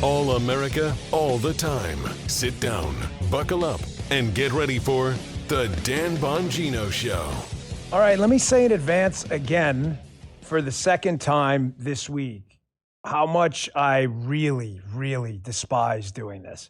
All America, all the time. Sit down, buckle up, and get ready for The Dan Bongino Show. All right, let me say in advance again for the second time this week how much I really, really despise doing this.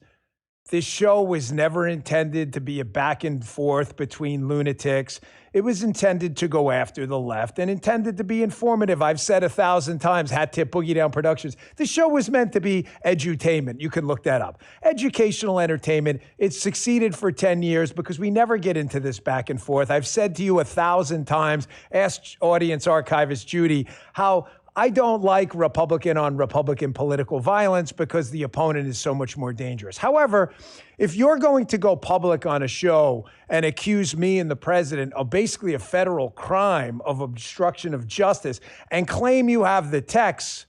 This show was never intended to be a back and forth between lunatics. It was intended to go after the left and intended to be informative. I've said 1,000 times, Hat Tip Boogie Down Productions. The show was meant to be edutainment. You can look that up. Educational entertainment. It's succeeded for 10 years because we never get into this back and forth. I've said to you 1,000 times, ask audience archivist Judy, how I don't like Republican on Republican political violence because the opponent is so much more dangerous. However, if you're going to go public on a show and accuse me and the president of basically a federal crime of obstruction of justice and claim you have the texts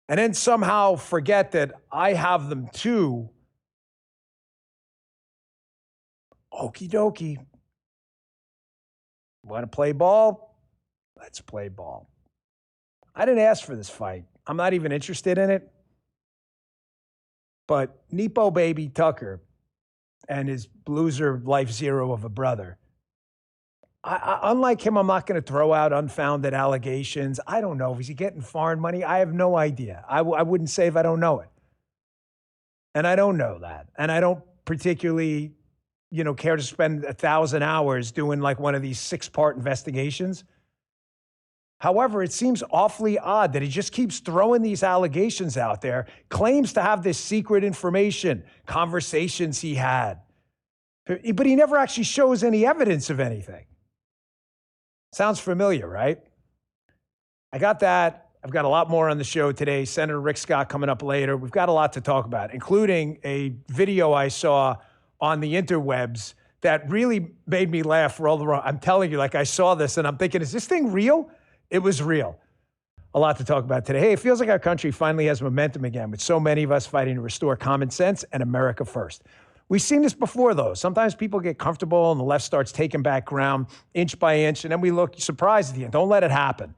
and then somehow forget that I have them too, okie dokie. Want to play ball? Let's play ball. I didn't ask for this fight. I'm not even interested in it. But Nepo baby Tucker and his loser life zero of a brother, unlike him, I'm not going to throw out unfounded allegations. I don't know. Is he getting foreign money? I have no idea. I wouldn't say if I don't know it. And I don't know that. And I don't particularly, care to spend 1,000 hours doing like one of these 6-part investigations. However, it seems awfully odd that he just keeps throwing these allegations out there, claims to have this secret information, conversations he had, but he never actually shows any evidence of anything. Sounds familiar, right? I got that. I've got a lot more on the show today. Senator Rick Scott coming up later. We've got a lot to talk about, including a video I saw on the interwebs that really made me laugh. I'm telling you, like I saw this and I'm thinking, is this thing real? It was real. A lot to talk about today. Hey, it feels like our country finally has momentum again, with so many of us fighting to restore common sense and America first. We've seen this before, though. Sometimes people get comfortable and the left starts taking back ground inch by inch, and then we look surprised at the end. Don't let it happen.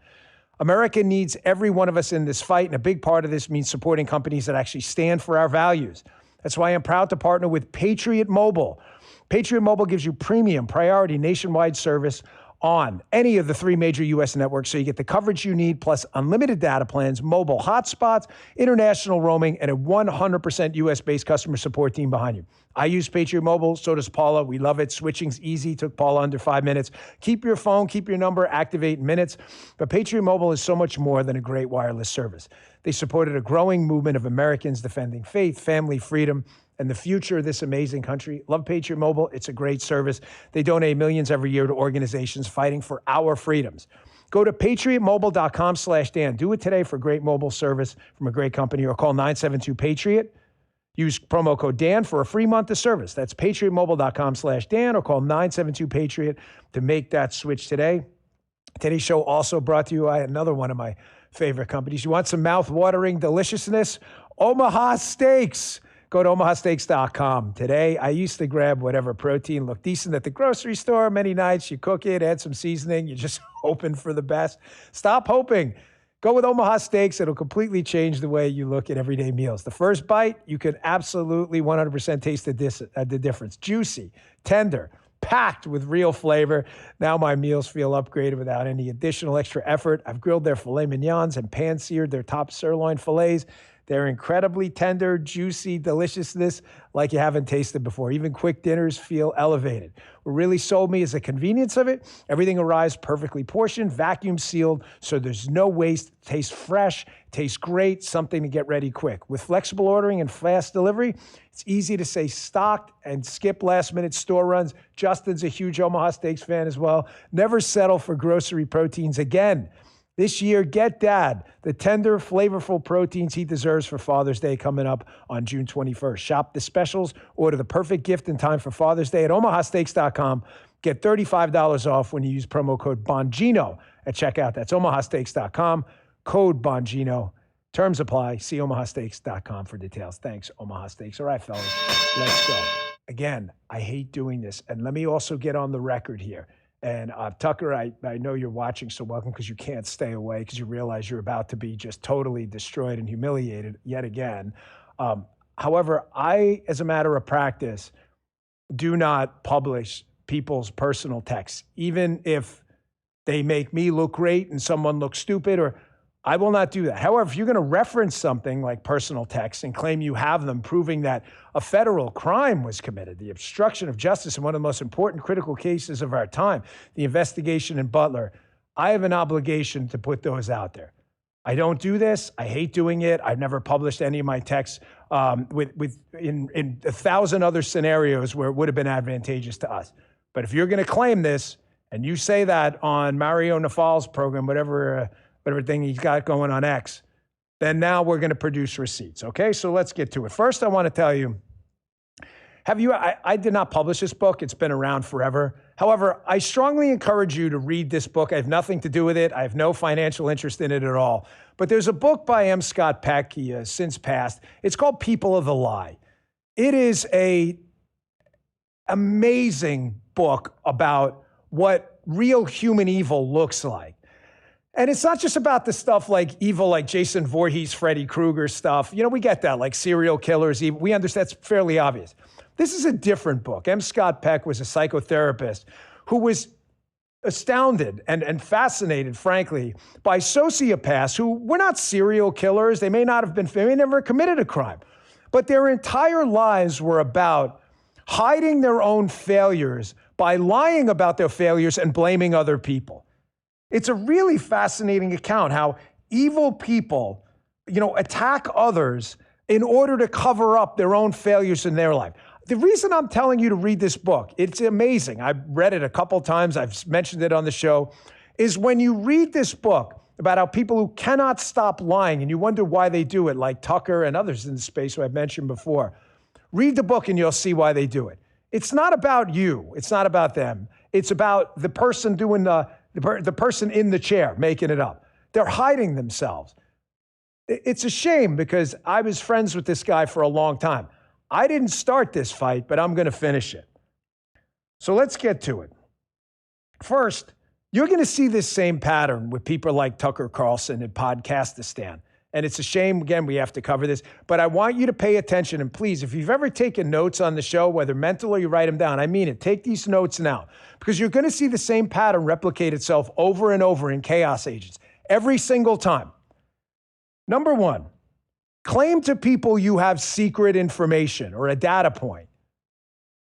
America needs every one of us in this fight, and a big part of this means supporting companies that actually stand for our values. That's why I'm proud to partner with Patriot Mobile. Patriot Mobile gives you premium, priority, nationwide service on any of the 3 major U.S. networks, so you get the coverage you need, plus unlimited data plans, mobile hotspots, international roaming, and a 100% U.S.-based customer support team behind you. I use Patriot Mobile, so does Paula. We love it. Switching's easy. Took Paula under 5 minutes. Keep your phone, keep your number, activate in minutes. But Patriot Mobile is so much more than a great wireless service. They supported a growing movement of Americans defending faith, family, freedom, and the future of this amazing country. Love Patriot Mobile. It's a great service. They donate millions every year to organizations fighting for our freedoms. Go to patriotmobile.com/Dan. Do it today for great mobile service from a great company, or call 972-PATRIOT. Use promo code Dan for a free month of service. That's patriotmobile.com/Dan, or call 972-PATRIOT to make that switch today. Today's show also brought to you by another one of my favorite companies. You want some mouth-watering deliciousness? Omaha Steaks. Go to omahasteaks.com today. I used to grab whatever protein looked decent at the grocery store. Many nights you cook it, add some seasoning. You're just hoping for the best. Stop hoping. Go with Omaha Steaks. It'll completely change the way you look at everyday meals. The first bite, you can absolutely 100% taste the difference. Juicy, tender, packed with real flavor. Now my meals feel upgraded without any additional extra effort. I've grilled their filet mignons and pan-seared their top sirloin fillets. They're incredibly tender, juicy deliciousness like you haven't tasted before. Even quick dinners feel elevated. What really sold me is the convenience of it. Everything arrives perfectly portioned, vacuum sealed, so there's no waste. Tastes fresh, tastes great, something to get ready quick. With flexible ordering and fast delivery, it's easy to stay stocked and skip last-minute store runs. Justin's a huge Omaha Steaks fan as well. Never settle for grocery proteins again. This year, get Dad the tender, flavorful proteins he deserves for Father's Day coming up on June 21st. Shop the specials, order the perfect gift in time for Father's Day at omahasteaks.com. Get $35 off when you use promo code Bongino at checkout. That's omahasteaks.com, code Bongino. Terms apply. See omahasteaks.com for details. Thanks, Omaha Steaks. All right, fellas, let's go. Again, I hate doing this. And let me also get on the record here. And Tucker, I know you're watching, so welcome, because you can't stay away because you realize you're about to be just totally destroyed and humiliated yet again. However, I, as a matter of practice, do not publish people's personal texts, even if they make me look great and someone looks stupid, or I will not do that. However, if you're going to reference something like personal texts and claim you have them, proving that a federal crime was committed, the obstruction of justice in one of the most important critical cases of our time, the investigation in Butler, I have an obligation to put those out there. I don't do this. I hate doing it. I've never published any of my texts in 1,000 other scenarios where it would have been advantageous to us. But if you're going to claim this and you say that on Mario Nafal's program, whatever thing he's got going on X, then now we're going to produce receipts. Okay, so let's get to it. First, I want to tell you, I did not publish this book. It's been around forever. However, I strongly encourage you to read this book. I have nothing to do with it. I have no financial interest in it at all. But there's a book by M. Scott Peck. He has since passed. It's called People of the Lie. It is an amazing book about what real human evil looks like. And it's not just about the stuff like evil, like Jason Voorhees, Freddy Krueger stuff. You know, we get that, like serial killers. We understand that's fairly obvious. This is a different book. M. Scott Peck was a psychotherapist who was astounded and fascinated, frankly, by sociopaths who were not serial killers. They may not have been, they never committed a crime, but their entire lives were about hiding their own failures by lying about their failures and blaming other people. It's a really fascinating account how evil people, attack others in order to cover up their own failures in their life. The reason I'm telling you to read this book, it's amazing. I've read it a couple times. I've mentioned it on the show, is when you read this book about how people who cannot stop lying and you wonder why they do it, like Tucker and others in the space who I've mentioned before, read the book and you'll see why they do it. It's not about you. It's not about them. It's about the person doing the person in the chair making it up. They're hiding themselves. It's a shame because I was friends with this guy for a long time. I didn't start this fight, but I'm going to finish it. So let's get to it. First, you're going to see this same pattern with people like Tucker Carlson and Podcastistan. And it's a shame, again, we have to cover this, but I want you to pay attention. And please, if you've ever taken notes on the show, whether mental or you write them down, I mean it, take these notes now, because you're going to see the same pattern replicate itself over and over in chaos agents, every single time. Number one, claim to people you have secret information or a data point,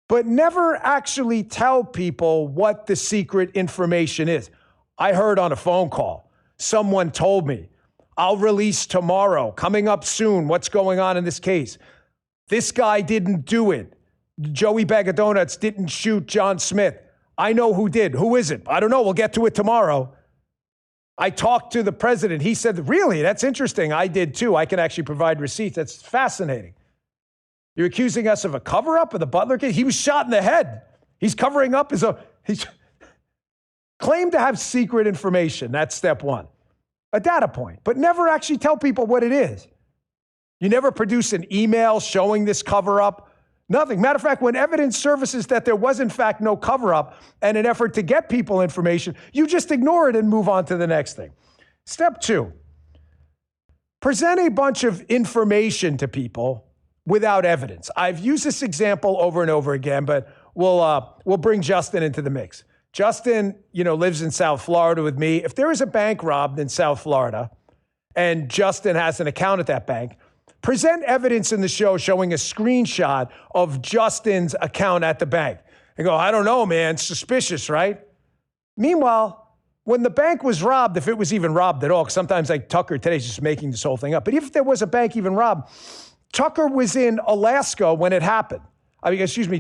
but never actually tell people what the secret information is. I heard on a phone call, someone told me, I'll release tomorrow, coming up soon, what's going on in this case. This guy didn't do it. Joey Bag of Donuts didn't shoot John Smith. I know who did. Who is it? I don't know. We'll get to it tomorrow. I talked to the president. He said, really? That's interesting. I did too. I can actually provide receipts. That's fascinating. You're accusing us of a cover-up of the Butler case? He was shot in the head. He's covering up he's claimed to have secret information. That's step one. A data point, but never actually tell people what it is. You never produce an email showing this cover-up. Nothing. Matter of fact, when evidence surfaces that there was in fact no cover-up and an effort to get people information, you just ignore it and move on to the next thing. Step two, present a bunch of information to people without evidence. I've used this example over and over again, but we'll bring Justin into the mix. Justin, lives in South Florida with me. If there is a bank robbed in South Florida and Justin has an account at that bank, present evidence in the show showing a screenshot of Justin's account at the bank. And go, I don't know, man, suspicious, right? Meanwhile, when the bank was robbed, if it was even robbed at all, because sometimes like Tucker today's just making this whole thing up, but if there was a bank even robbed, Tucker was in Alaska when it happened.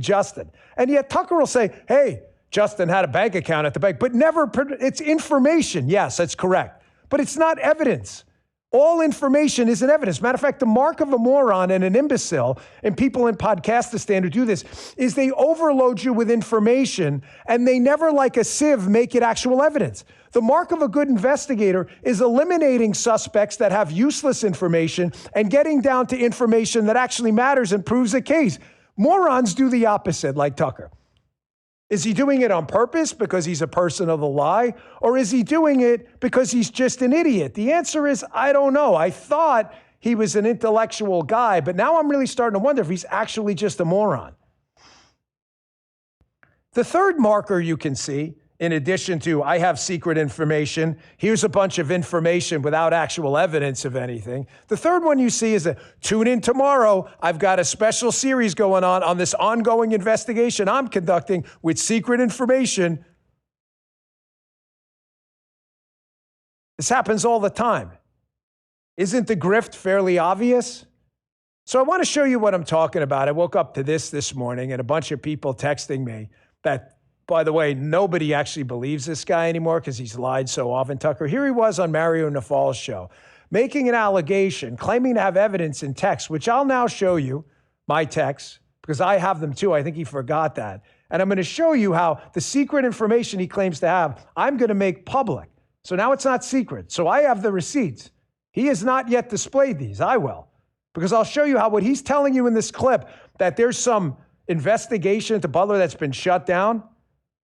Justin. And yet Tucker will say, hey, Justin had a bank account at the bank, but never, it's information. Yes, that's correct. But it's not evidence. All information isn't evidence. Matter of fact, the mark of a moron and an imbecile, and people in Podcastistan who do this, is they overload you with information and they never, like a sieve, make it actual evidence. The mark of a good investigator is eliminating suspects that have useless information and getting down to information that actually matters and proves a case. Morons do the opposite, like Tucker. Is he doing it on purpose because he's a person of the lie? Or is he doing it because he's just an idiot? The answer is, I don't know. I thought he was an intellectual guy, but now I'm really starting to wonder if he's actually just a moron. The third marker you can see, in addition to I have secret information, here's a bunch of information without actual evidence of anything. The third one you see is tune in tomorrow. I've got a special series going on this ongoing investigation I'm conducting with secret information. This happens all the time. Isn't the grift fairly obvious? So I want to show you what I'm talking about. I woke up to this morning and a bunch of people texting me that, by the way, nobody actually believes this guy anymore because he's lied so often, Tucker. Here he was on Mario Naval's show, making an allegation, claiming to have evidence in text, which I'll now show you, my texts, because I have them too. I think he forgot that. And I'm going to show you how the secret information he claims to have, I'm going to make public. So now it's not secret. So I have the receipts. He has not yet displayed these. I will. Because I'll show you how what he's telling you in this clip, that there's some investigation into Butler that's been shut down.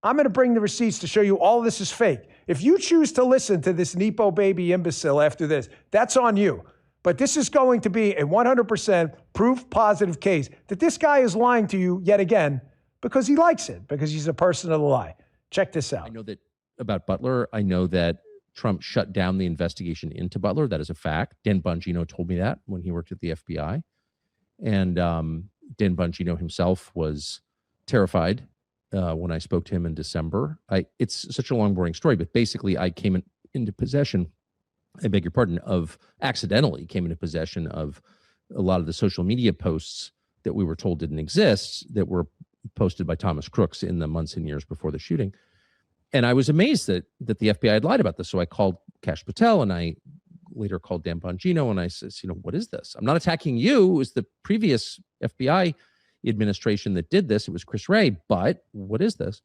I'm going to bring the receipts to show you all this is fake. If you choose to listen to this Nepo baby imbecile after this, that's on you. But this is going to be a 100% proof positive case that this guy is lying to you yet again because he likes it, because he's a person of the lie. Check this out. I know that about Butler. I know that Trump shut down the investigation into Butler. That is a fact. Dan Bongino told me that when he worked at the FBI. And Dan Bongino himself was terrified when I spoke to him in December. It's such a long, boring story, but basically I came into possession, I beg your pardon, accidentally came into possession of a lot of the social media posts that we were told didn't exist that were posted by Thomas Crooks in the months and years before the shooting. And I was amazed that the FBI had lied about this. So I called Kash Patel and I later called Dan Bongino and I says, what is this? I'm not attacking you. It was the previous FBI administration that did this. It was Chris Wray, but what is this?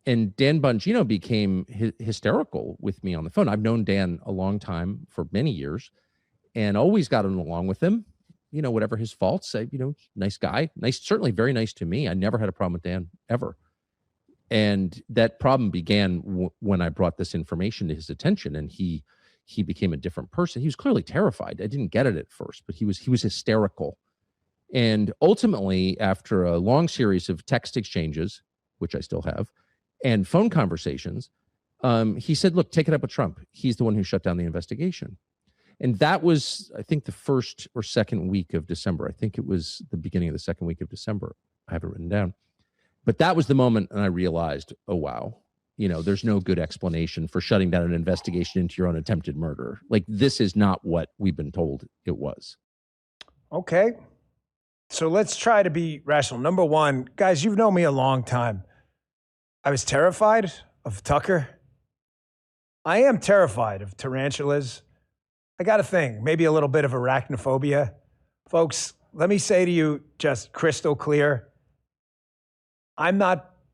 And Dan Bongino became hysterical with me on the phone. I've known Dan a long time, for many years, and always gotten along with him, whatever his faults, nice guy, certainly very nice to me. I never had a problem with Dan ever. And that problem began when I brought this information to his attention, and he became a different person. He was clearly terrified. I didn't get it at first, but he was hysterical. And ultimately, after a long series of text exchanges, which I still have, and phone conversations, he said, look, take it up with Trump. He's the one who shut down the investigation. And that was, I think, the first or second week of December. I think it was the beginning of the second week of December. I have it written down. But that was the moment, and I realized, oh, wow, there's no good explanation for shutting down an investigation into your own attempted murder. Like, this is not what we've been told it was. Okay. So let's try to be rational. Number one, guys, you've known me a long time. I was terrified of Tucker. I am terrified of tarantulas. I got a thing, maybe a little bit of arachnophobia. Folks, let me say to you just crystal clear,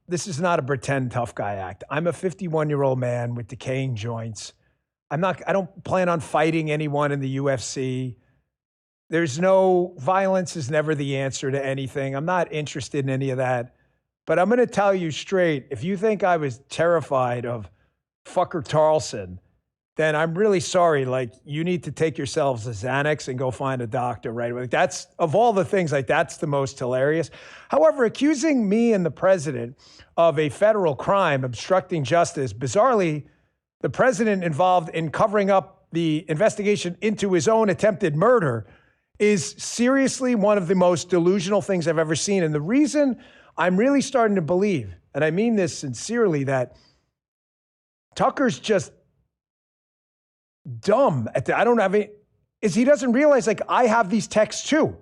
this is not a pretend tough guy act. I'm a 51-year-old man with decaying joints. I don't plan on fighting anyone in the UFC. Violence is never the answer to anything. I'm not interested in any of that. But I'm going to tell you straight, if you think I was terrified of Tucker Carlson, then I'm really sorry. Like, you need to take yourselves a Xanax and go find a doctor right away. That's, of all the things, that's the most hilarious. However, accusing me and the president of a federal crime, obstructing justice, bizarrely, the president involved in covering up the investigation into his own attempted murder, is seriously one of the most delusional things I've ever seen. And the reason I'm really starting to believe, and I mean this sincerely, that Tucker's just dumb is he doesn't realize, I have these texts too.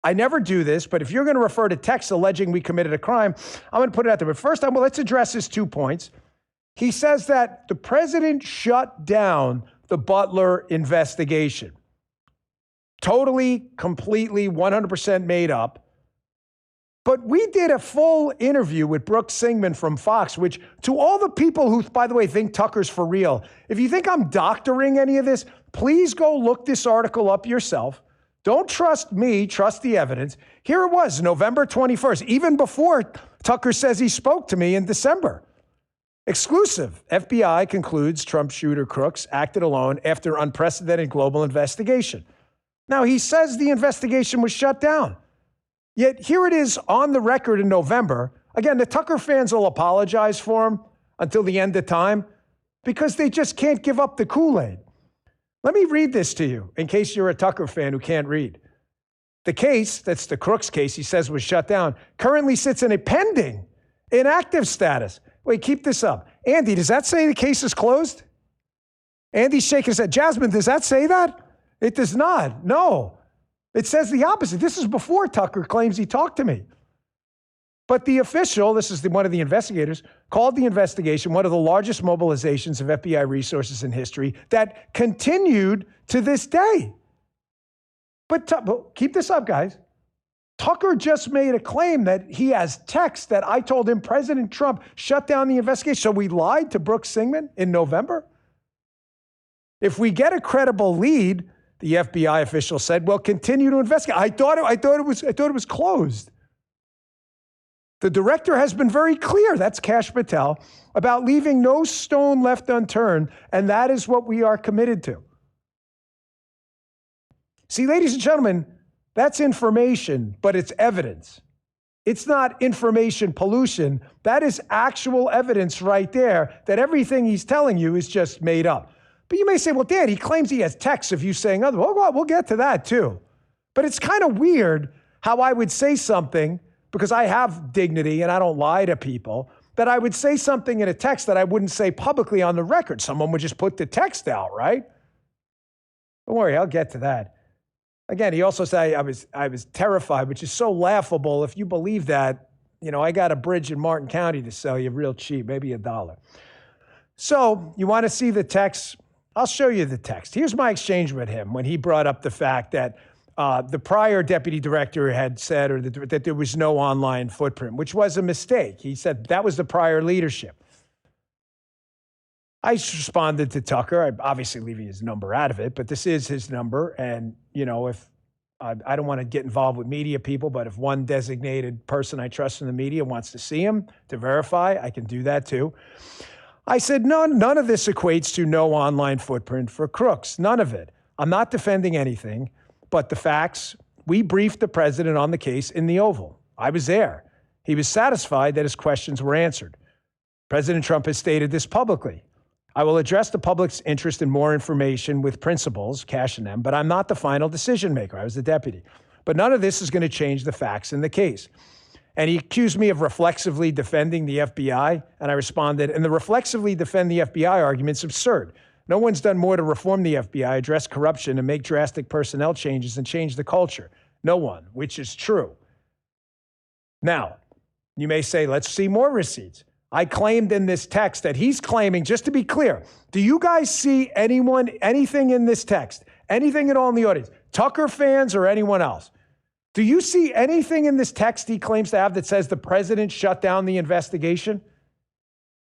I never do this, but if you're going to refer to texts alleging we committed a crime, I'm going to put it out there. But first, let's address his 2 points. He says that the president shut down the Butler investigation. Totally, completely, 100% made up. But we did a full interview with Brooke Singman from Fox, which, to all the people who, by the way, think Tucker's for real, if you think I'm doctoring any of this, please go look this article up yourself. Don't trust me, trust the evidence. Here it was, November 21st, even before Tucker says he spoke to me in December. Exclusive. FBI concludes Trump shooter Crooks acted alone after unprecedented global investigation. Now, he says the investigation was shut down. Yet here it is on the record in November. Again, the Tucker fans will apologize for him until the end of time because they just can't give up the Kool-Aid. Let me read this to you in case you're a Tucker fan who can't read. The case, that's the Crooks case he says was shut down, currently sits in a pending inactive status. Wait, keep this up. Andy, does that say the case is closed? Andy's shaking his head. Jasmine, does that say that? It does not. No. It says the opposite. This is before Tucker claims he talked to me. But the official, this is one of the investigators, called the investigation one of the largest mobilizations of FBI resources in history that continued to this day. But keep this up, guys. Tucker just made a claim that he has texts that I told him President Trump shut down the investigation. So we lied to Brooks Singman in November? If we get a credible lead, the FBI official said, we'll continue to investigate. I thought it was closed. The director has been very clear, that's Kash Patel, about leaving no stone left unturned, and that is what we are committed to. See, ladies and gentlemen, that's information, but it's evidence. It's not information pollution. That is actual evidence right there that everything he's telling you is just made up. But you may say, well, Dan, he claims he has texts of you saying otherwise. Well, we'll get to that too. But it's kind of weird how I would say something, because I have dignity and I don't lie to people, that I would say something in a text that I wouldn't say publicly on the record. Someone would just put the text out, right? Don't worry, I'll get to that. Again, he also said I was terrified, which is so laughable. If you believe that, I got a bridge in Martin County to sell you real cheap, maybe $1. So you want to see the text? I'll show you the text. Here's my exchange with him when he brought up the fact that the prior deputy director had said that there was no online footprint, which was a mistake. He said that was the prior leadership. I responded to Tucker, I'm obviously leaving his number out of it, but this is his number. And, if I don't want to get involved with media people, but if one designated person I trust in the media wants to see him to verify, I can do that too. I said, none of this equates to no online footprint for Crooks. None of it. I'm not defending anything. But the facts, we briefed the president on the case in the Oval. I was there. He was satisfied that his questions were answered. President Trump has stated this publicly. I will address the public's interest in more information with principals, Kash and them, but I'm not the final decision maker. I was the deputy. But none of this is going to change the facts in the case. And he accused me of reflexively defending the FBI, and I responded, and the reflexively defend the FBI argument's absurd. No one's done more to reform the FBI, address corruption, and make drastic personnel changes and change the culture. No one, which is true. Now, you may say, let's see more receipts. I claimed in this text that he's claiming, just to be clear, do you guys see anything in this text, anything at all in the audience, Tucker fans or anyone else? Do you see anything in this text he claims to have that says the president shut down the investigation?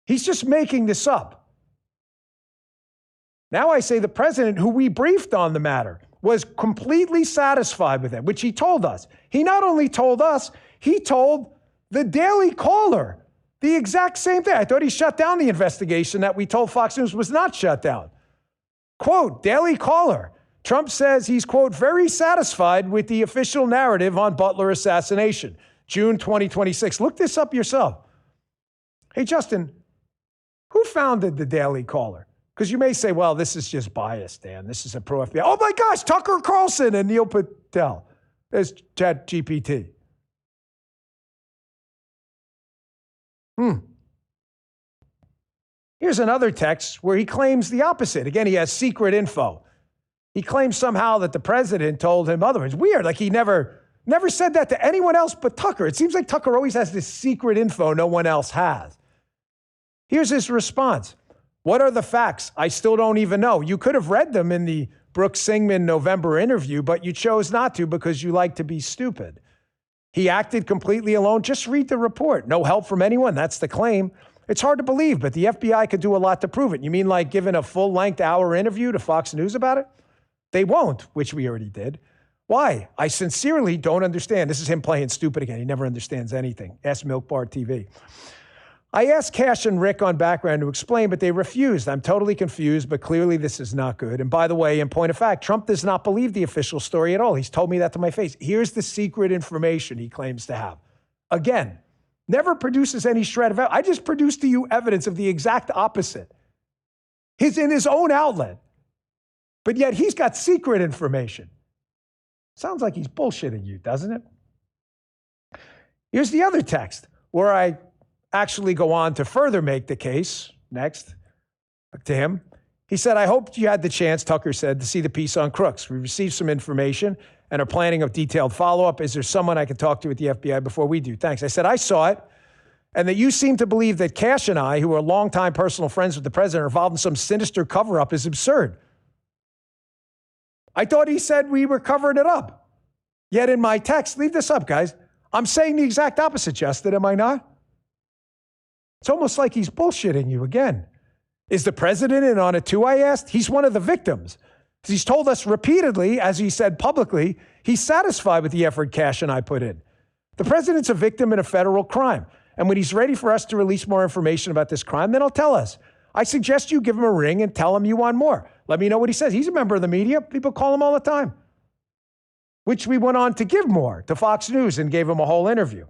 He's just making this up. Now I say the president, who we briefed on the matter, was completely satisfied with it, which he told us. He not only told us, he told the Daily Caller the exact same thing. I thought he shut down the investigation that we told Fox News was not shut down. Quote, Daily Caller. Trump says he's, quote, very satisfied with the official narrative on Butler assassination, June 2026. Look this up yourself. Hey, Justin, who founded the Daily Caller? Because you may say, well, this is just bias, Dan. This is a pro-FBI. Oh, my gosh, Tucker Carlson and Neil Patel. There's ChatGPT. Here's another text where he claims the opposite. Again, he has secret info. He claims somehow that the president told him otherwise. Weird, like he never said that to anyone else but Tucker. It seems like Tucker always has this secret info no one else has. Here's his response. What are the facts? I still don't even know. You could have read them in the Brooks Singman November interview, but you chose not to because you like to be stupid. He acted completely alone. Just read the report. No help from anyone. That's the claim. It's hard to believe, but the FBI could do a lot to prove it. You mean like giving a full-length hour interview to Fox News about it? They won't, which we already did. Why? I sincerely don't understand. This is him playing stupid again. He never understands anything. Ask Milk Bar TV. I asked Cash and Rick on background to explain, but they refused. I'm totally confused, but clearly this is not good. And by the way, in point of fact, Trump does not believe the official story at all. He's told me that to my face. Here's the secret information he claims to have. Again, never produces any shred of evidence. I just produced to you evidence of the exact opposite. He's in his own outlet, but yet he's got secret information. Sounds like he's bullshitting you, doesn't it? Here's the other text where I actually go on to further make the case. Next, to him. He said, I hope you had the chance, Tucker said, to see the piece on Crooks. We received some information and are planning a detailed follow-up. Is there someone I can talk to at the FBI before we do? Thanks. I said, I saw it, and that you seem to believe that Cash and I, who are longtime personal friends with the president, are involved in some sinister cover-up is absurd. I thought he said we were covering it up. Yet in my text, leave this up, guys, I'm saying the exact opposite, Justin, am I not? It's almost like he's bullshitting you again. Is the president in on it too, I asked? He's one of the victims. He's told us repeatedly, as he said publicly, he's satisfied with the effort Cash and I put in. The president's a victim in a federal crime. And when he's ready for us to release more information about this crime, then he'll tell us. I suggest you give him a ring and tell him you want more. Let me know what he says. He's a member of the media. People call him all the time. Which we went on to give more to Fox News and gave him a whole interview.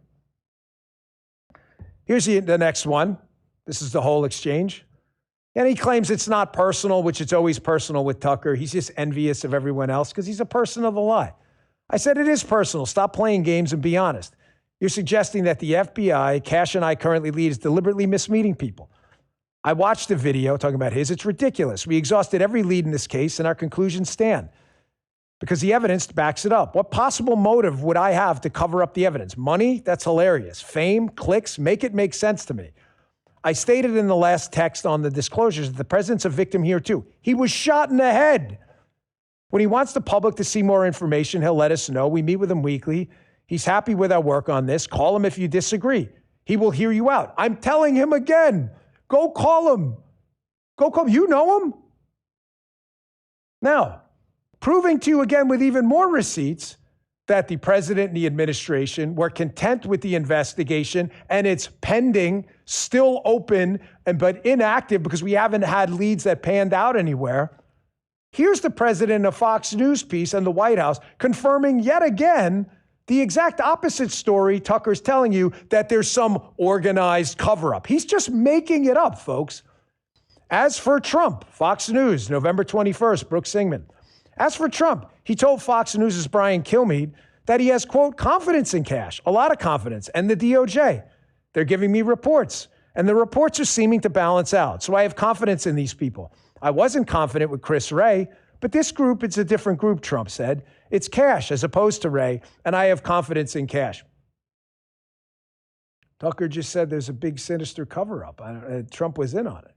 Here's the next one. This is the whole exchange. And he claims it's not personal, which it's always personal with Tucker. He's just envious of everyone else because he's a person of the lie. I said, it is personal. Stop playing games and be honest. You're suggesting that the FBI, Cash and I currently lead, is deliberately misleading people. I watched the video talking about his. It's ridiculous. We exhausted every lead in this case and our conclusions stand because the evidence backs it up. What possible motive would I have to cover up the evidence? Money? That's hilarious. Fame? Clicks? Make it make sense to me. I stated in the last text on the disclosures that the president's a victim here too. He was shot in the head. When he wants the public to see more information, he'll let us know. We meet with him weekly. He's happy with our work on this. Call him if you disagree. He will hear you out. I'm telling him again, go call him. Go call him. You know him. Now, proving to you again with even more receipts that the president and the administration were content with the investigation and it's pending, still open, but inactive because we haven't had leads that panned out anywhere. Here's the president in a Fox News piece and the White House confirming yet again the exact opposite story Tucker's telling you, that there's some organized cover-up. He's just making it up, folks. As for Trump, Fox News, November 21st, Brooks Singman. As for Trump, he told Fox News' Brian Kilmeade that he has, quote, confidence in Cash, a lot of confidence, and the DOJ. They're giving me reports, and the reports are seeming to balance out. So I have confidence in these people. I wasn't confident with Chris Wray, but this group, it's a different group, Trump said. It's Cash as opposed to Wray, and I have confidence in Cash. Tucker just said there's a big sinister cover-up. Trump was in on it.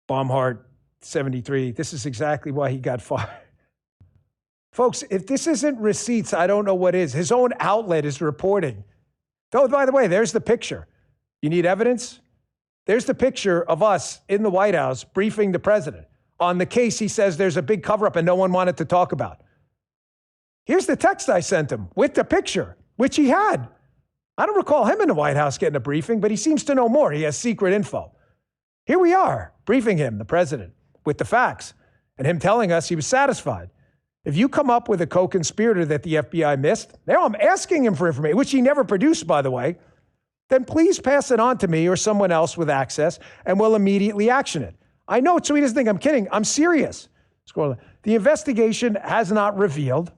Baumhart, 73, this is exactly why he got fired. Folks, if this isn't receipts, I don't know what is. His own outlet is reporting. Oh, by the way, there's the picture. You need evidence? There's the picture of us in the White House briefing the president on the case he says there's a big cover-up and no one wanted to talk about. Here's the text I sent him with the picture, which he had. I don't recall him in the White House getting a briefing, but he seems to know more. He has secret info. Here we are, briefing him, the president, with the facts, and him telling us he was satisfied. If you come up with a co-conspirator that the FBI missed, now I'm asking him for information, which he never produced, by the way, then please pass it on to me or someone else with access, and we'll immediately action it. I know it, so he doesn't think I'm kidding. I'm serious. The investigation has not revealed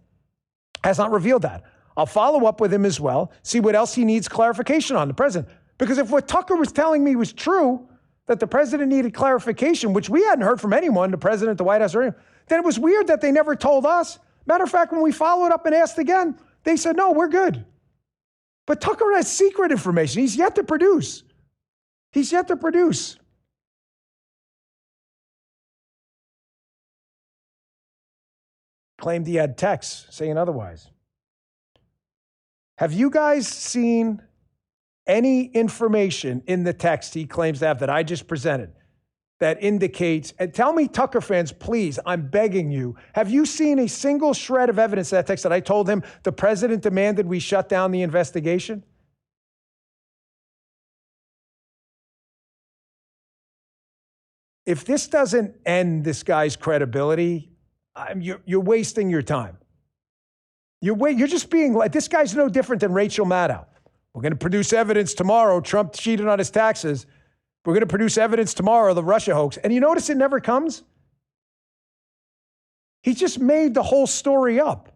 that. I'll follow up with him as well, see what else he needs clarification on, the president. Because if what Tucker was telling me was true, that the president needed clarification, which we hadn't heard from anyone, the president, the White House, or anyone, then it was weird that they never told us. Matter of fact, when we followed up and asked again, they said, no, we're good. But Tucker has secret information. He's yet to produce. He's yet to produce. Claimed he had texts saying otherwise. Have you guys seen any information in the text he claims to have that I just presented that indicates, and tell me, Tucker fans, please, I'm begging you, have you seen a single shred of evidence in that text that I told him the president demanded we shut down the investigation? if this doesn't end this guy's credibility, you're wasting your time. You're just being like, this guy's no different than Rachel Maddow. We're going to produce evidence tomorrow. Trump cheated on his taxes. We're going to produce evidence tomorrow of the Russia hoax. And you notice it never comes? He just made the whole story up.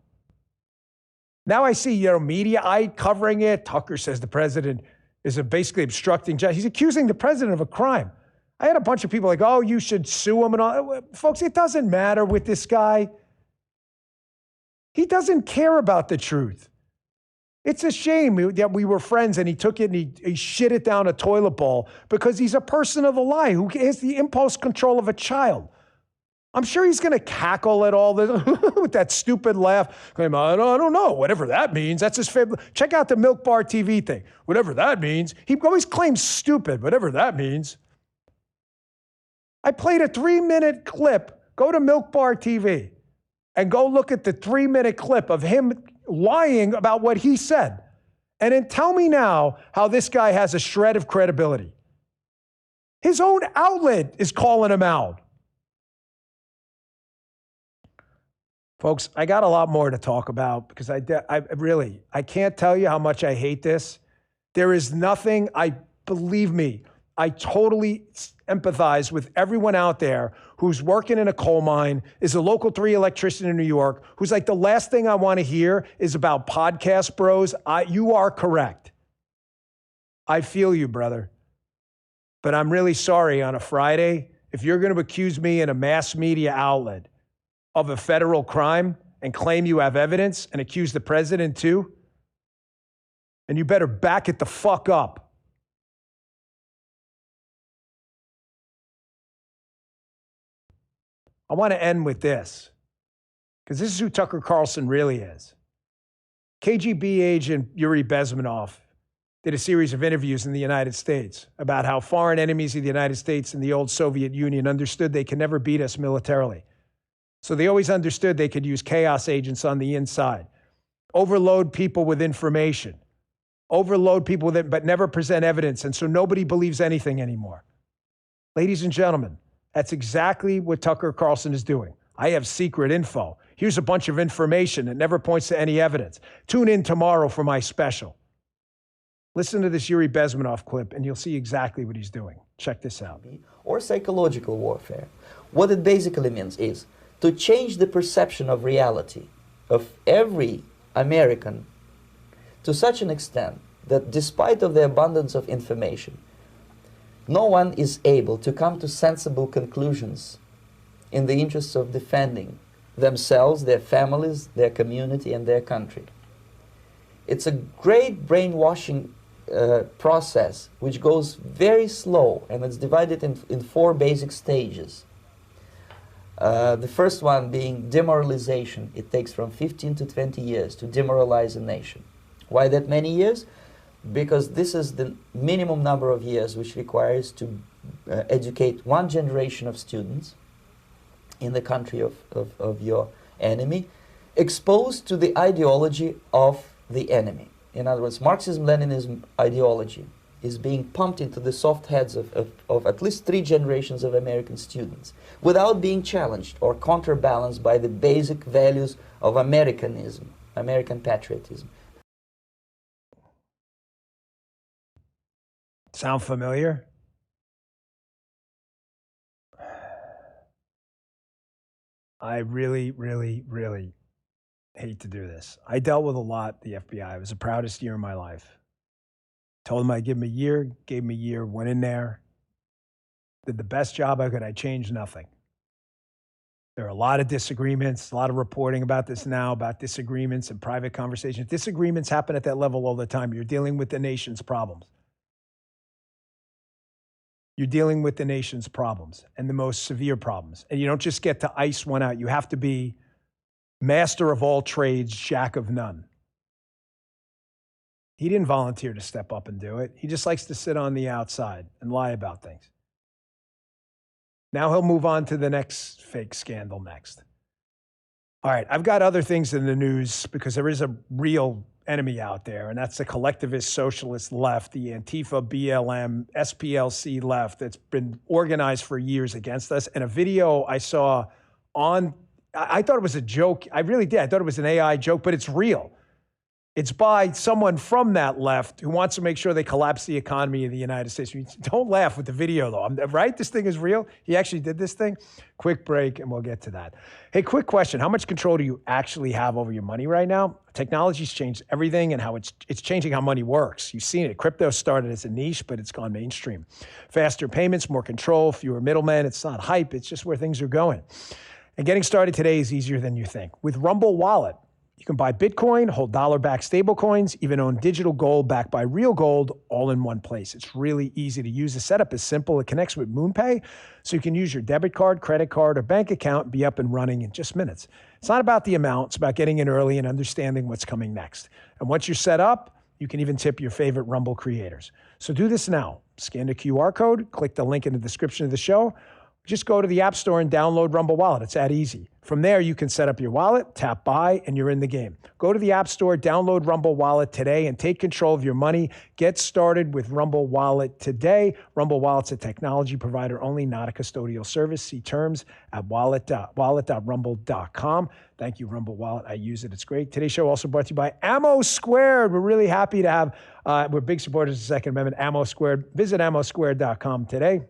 Now I see, media covering it. Tucker says the president is basically obstructing justice. He's accusing the president of a crime. I had a bunch of people like, oh, you should sue him and all. Folks, it doesn't matter with this guy. He doesn't care about the truth. It's a shame that we were friends and he took it and he shit it down a toilet bowl because he's a person of the lie who has the impulse control of a child. I'm sure he's going to cackle at all this with that stupid laugh. I don't know. Whatever that means. That's his favorite. Check out the Milk Bar TV thing. Whatever that means. He always claims stupid. Whatever that means. I played a 3-minute clip. Go to Milk Bar TV and go look at the 3-minute clip of him lying about what he said. And then tell me now how this guy has a shred of credibility. His own outlet is calling him out. Folks, I got a lot more to talk about because I can't tell you how much I hate this. There is nothing, believe me, I totally empathize with everyone out there who's working in a coal mine, is a local 3 electrician in New York, who's like, the last thing I want to hear is about podcast bros. You are correct. I feel you, brother. But I'm really sorry on a Friday, if you're going to accuse me in a mass media outlet of a federal crime and claim you have evidence and accuse the president too, and you better back it the fuck up. I want to end with this, because this is who Tucker Carlson really is. KGB agent Yuri Bezmenov did a series of interviews in the United States about how foreign enemies of the United States and the old Soviet Union understood they could never beat us militarily. So they always understood they could use chaos agents on the inside, overload people with information, but never present evidence. And so nobody believes anything anymore. Ladies and gentlemen, that's exactly what Tucker Carlson is doing. I have secret info. Here's a bunch of information that never points to any evidence. Tune in tomorrow for my special. Listen to this Yuri Bezmenov clip and you'll see exactly what he's doing. Check this out. Or psychological warfare. What it basically means is to change the perception of reality of every American to such an extent that despite of the abundance of information, no one is able to come to sensible conclusions in the interests of defending themselves, their families, their community, and their country. It's a great brainwashing process which goes very slow, and it's divided in 4 basic stages. The first one being demoralization. It takes from 15 to 20 years to demoralize a nation. Why that many years? Because this is the minimum number of years which requires to educate 1 generation of students in the country of your enemy, exposed to the ideology of the enemy. In other words, Marxism-Leninism ideology is being pumped into the soft heads of at least 3 generations of American students without being challenged or counterbalanced by the basic values of Americanism, American patriotism. Sound familiar? I really, really, really hate to do this. I dealt with a lot, the FBI. It was the proudest year of my life. Told them I'd give them a year, gave them a year, went in there, did the best job I could. I changed nothing. There are a lot of disagreements, a lot of reporting about this now, about disagreements and private conversations. Disagreements happen at that level all the time. You're dealing with the nation's problems. You're dealing with the nation's problems and the most severe problems. And you don't just get to ice one out. You have to be master of all trades, jack of none. He didn't volunteer to step up and do it. He just likes to sit on the outside and lie about things. Now he'll move on to the next fake scandal next. All right, I've got other things in the news because there is a real enemy out there, and that's the collectivist socialist left, the Antifa, BLM, SPLC left that's been organized for years against us. And a video I saw I thought it was a joke. I really did. I thought it was an AI joke, but it's real. It's by someone from that left who wants to make sure they collapse the economy of the United States. Don't laugh with the video, though. Right? This thing is real. He actually did this thing. Quick break, and we'll get to that. Hey, quick question. How much control do you actually have over your money right now? Technology's changed everything and how it's changing how money works. You've seen it. Crypto started as a niche, but it's gone mainstream. Faster payments, more control, fewer middlemen. It's not hype. It's just where things are going. And getting started today is easier than you think. With Rumble Wallet, you can buy Bitcoin, hold dollar-backed stablecoins, even own digital gold backed by real gold, all in one place. It's really easy to use. The setup is simple. It connects with MoonPay, so you can use your debit card, credit card, or bank account and be up and running in just minutes. It's not about the amount. It's about getting in early and understanding what's coming next. And once you're set up, you can even tip your favorite Rumble creators. So do this now. Scan the QR code, click the link in the description of the show. Just go to the App Store and download Rumble Wallet. It's that easy. From there, you can set up your wallet, tap buy, and you're in the game. Go to the App Store, download Rumble Wallet today, and take control of your money. Get started with Rumble Wallet today. Rumble Wallet's a technology provider only, not a custodial service. See terms at wallet.rumble.com. Thank you, Rumble Wallet. I use it. It's great. Today's show also brought to you by Ammo Squared. We're really happy to have, we're big supporters of the Second Amendment, Ammo Squared. Visit ammosquared.com today.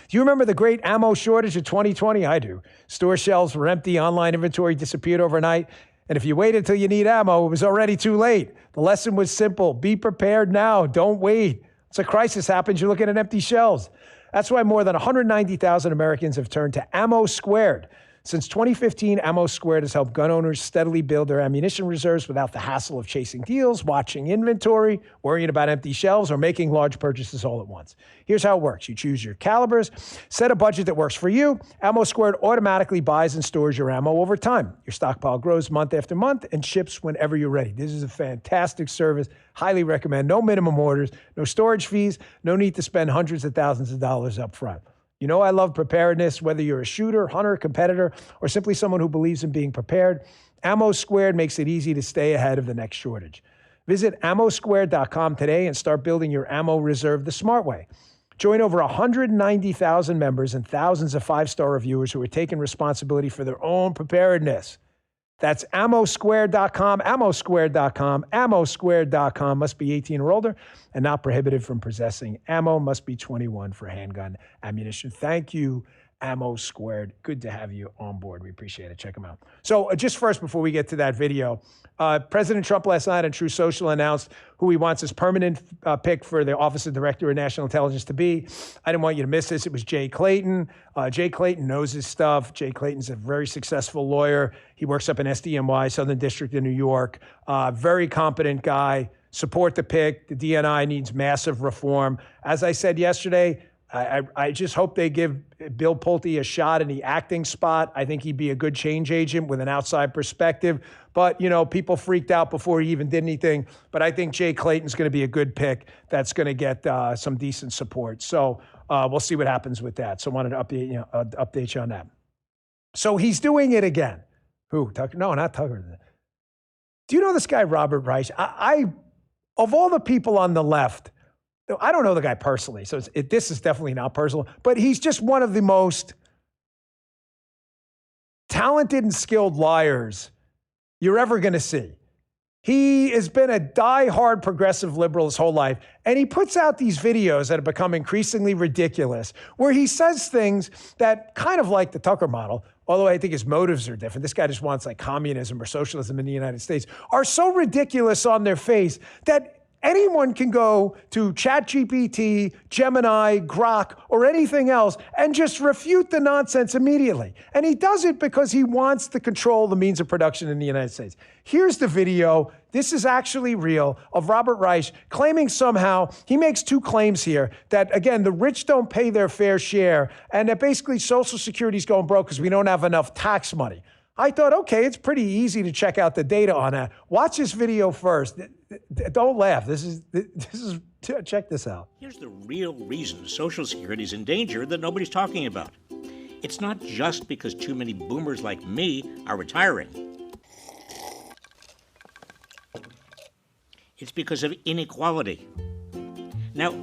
Do you remember the great ammo shortage of 2020? I do. Store shelves were empty, online inventory disappeared overnight, and if you waited until you need ammo, it was already too late. The lesson was simple. Be prepared now. Don't wait. Once a crisis happens, you're looking at empty shelves. That's why more than 190,000 Americans have turned to Ammo Squared. Since 2015, Ammo Squared has helped gun owners steadily build their ammunition reserves without the hassle of chasing deals, watching inventory, worrying about empty shelves, or making large purchases all at once. Here's how it works. You choose your calibers, set a budget that works for you. Ammo Squared automatically buys and stores your ammo over time. Your stockpile grows month after month and ships whenever you're ready. This is a fantastic service. Highly recommend. No minimum orders, no storage fees, no need to spend hundreds of thousands of dollars up front. You know I love preparedness, whether you're a shooter, hunter, competitor, or simply someone who believes in being prepared. Ammo Squared makes it easy to stay ahead of the next shortage. Visit ammosquared.com today and start building your ammo reserve the smart way. Join over 190,000 members and thousands of five-star reviewers who are taking responsibility for their own preparedness. That's ammosquared.com, ammosquared.com, ammosquared.com. Must be 18 or older and not prohibited from possessing ammo. Must be 21 for handgun ammunition. Thank you, Ammo Squared. Good to have you on board. We appreciate it. Check them out. So just first, before we get to that video, President Trump last night on True Social announced who he wants his permanent pick for the Office of Director of National Intelligence to be. I didn't want you to miss this. It was Jay Clayton. Jay Clayton knows his stuff. Jay Clayton's a very successful lawyer. He works up in SDNY, Southern District of New York. Very competent guy. Support the pick. The DNI needs massive reform. As I said yesterday, I just hope they give Bill Pulte a shot in the acting spot. I think he'd be a good change agent with an outside perspective. But, you know, people freaked out before he even did anything. But I think Jay Clayton's going to be a good pick that's going to get some decent support. So we'll see what happens with that. So I wanted to update you on that. So he's doing it again. Who? Tucker? No, not Tucker. Do you know this guy, Robert Reich? Of all the people on the left, I don't know the guy personally, so this is definitely not personal, but he's just one of the most talented and skilled liars you're ever going to see. He has been a diehard progressive liberal his whole life, and he puts out these videos that have become increasingly ridiculous, where he says things that kind of like the Tucker model, although I think his motives are different. This guy just wants like communism or socialism in the United States, are so ridiculous on their face that anyone can go to ChatGPT, Gemini, Grok, or anything else and just refute the nonsense immediately. And he does it because he wants to control the means of production in the United States. Here's the video. This is actually real, of Robert Reich claiming somehow, he makes two claims here, that again, the rich don't pay their fair share and that basically Social Security's going broke because we don't have enough tax money. I thought, okay, it's pretty easy to check out the data on that. Watch this video first. Don't laugh. Check this out. Here's the real reason Social Security is in danger that nobody's talking about. It's not just because too many boomers like me are retiring. It's because of inequality. Now,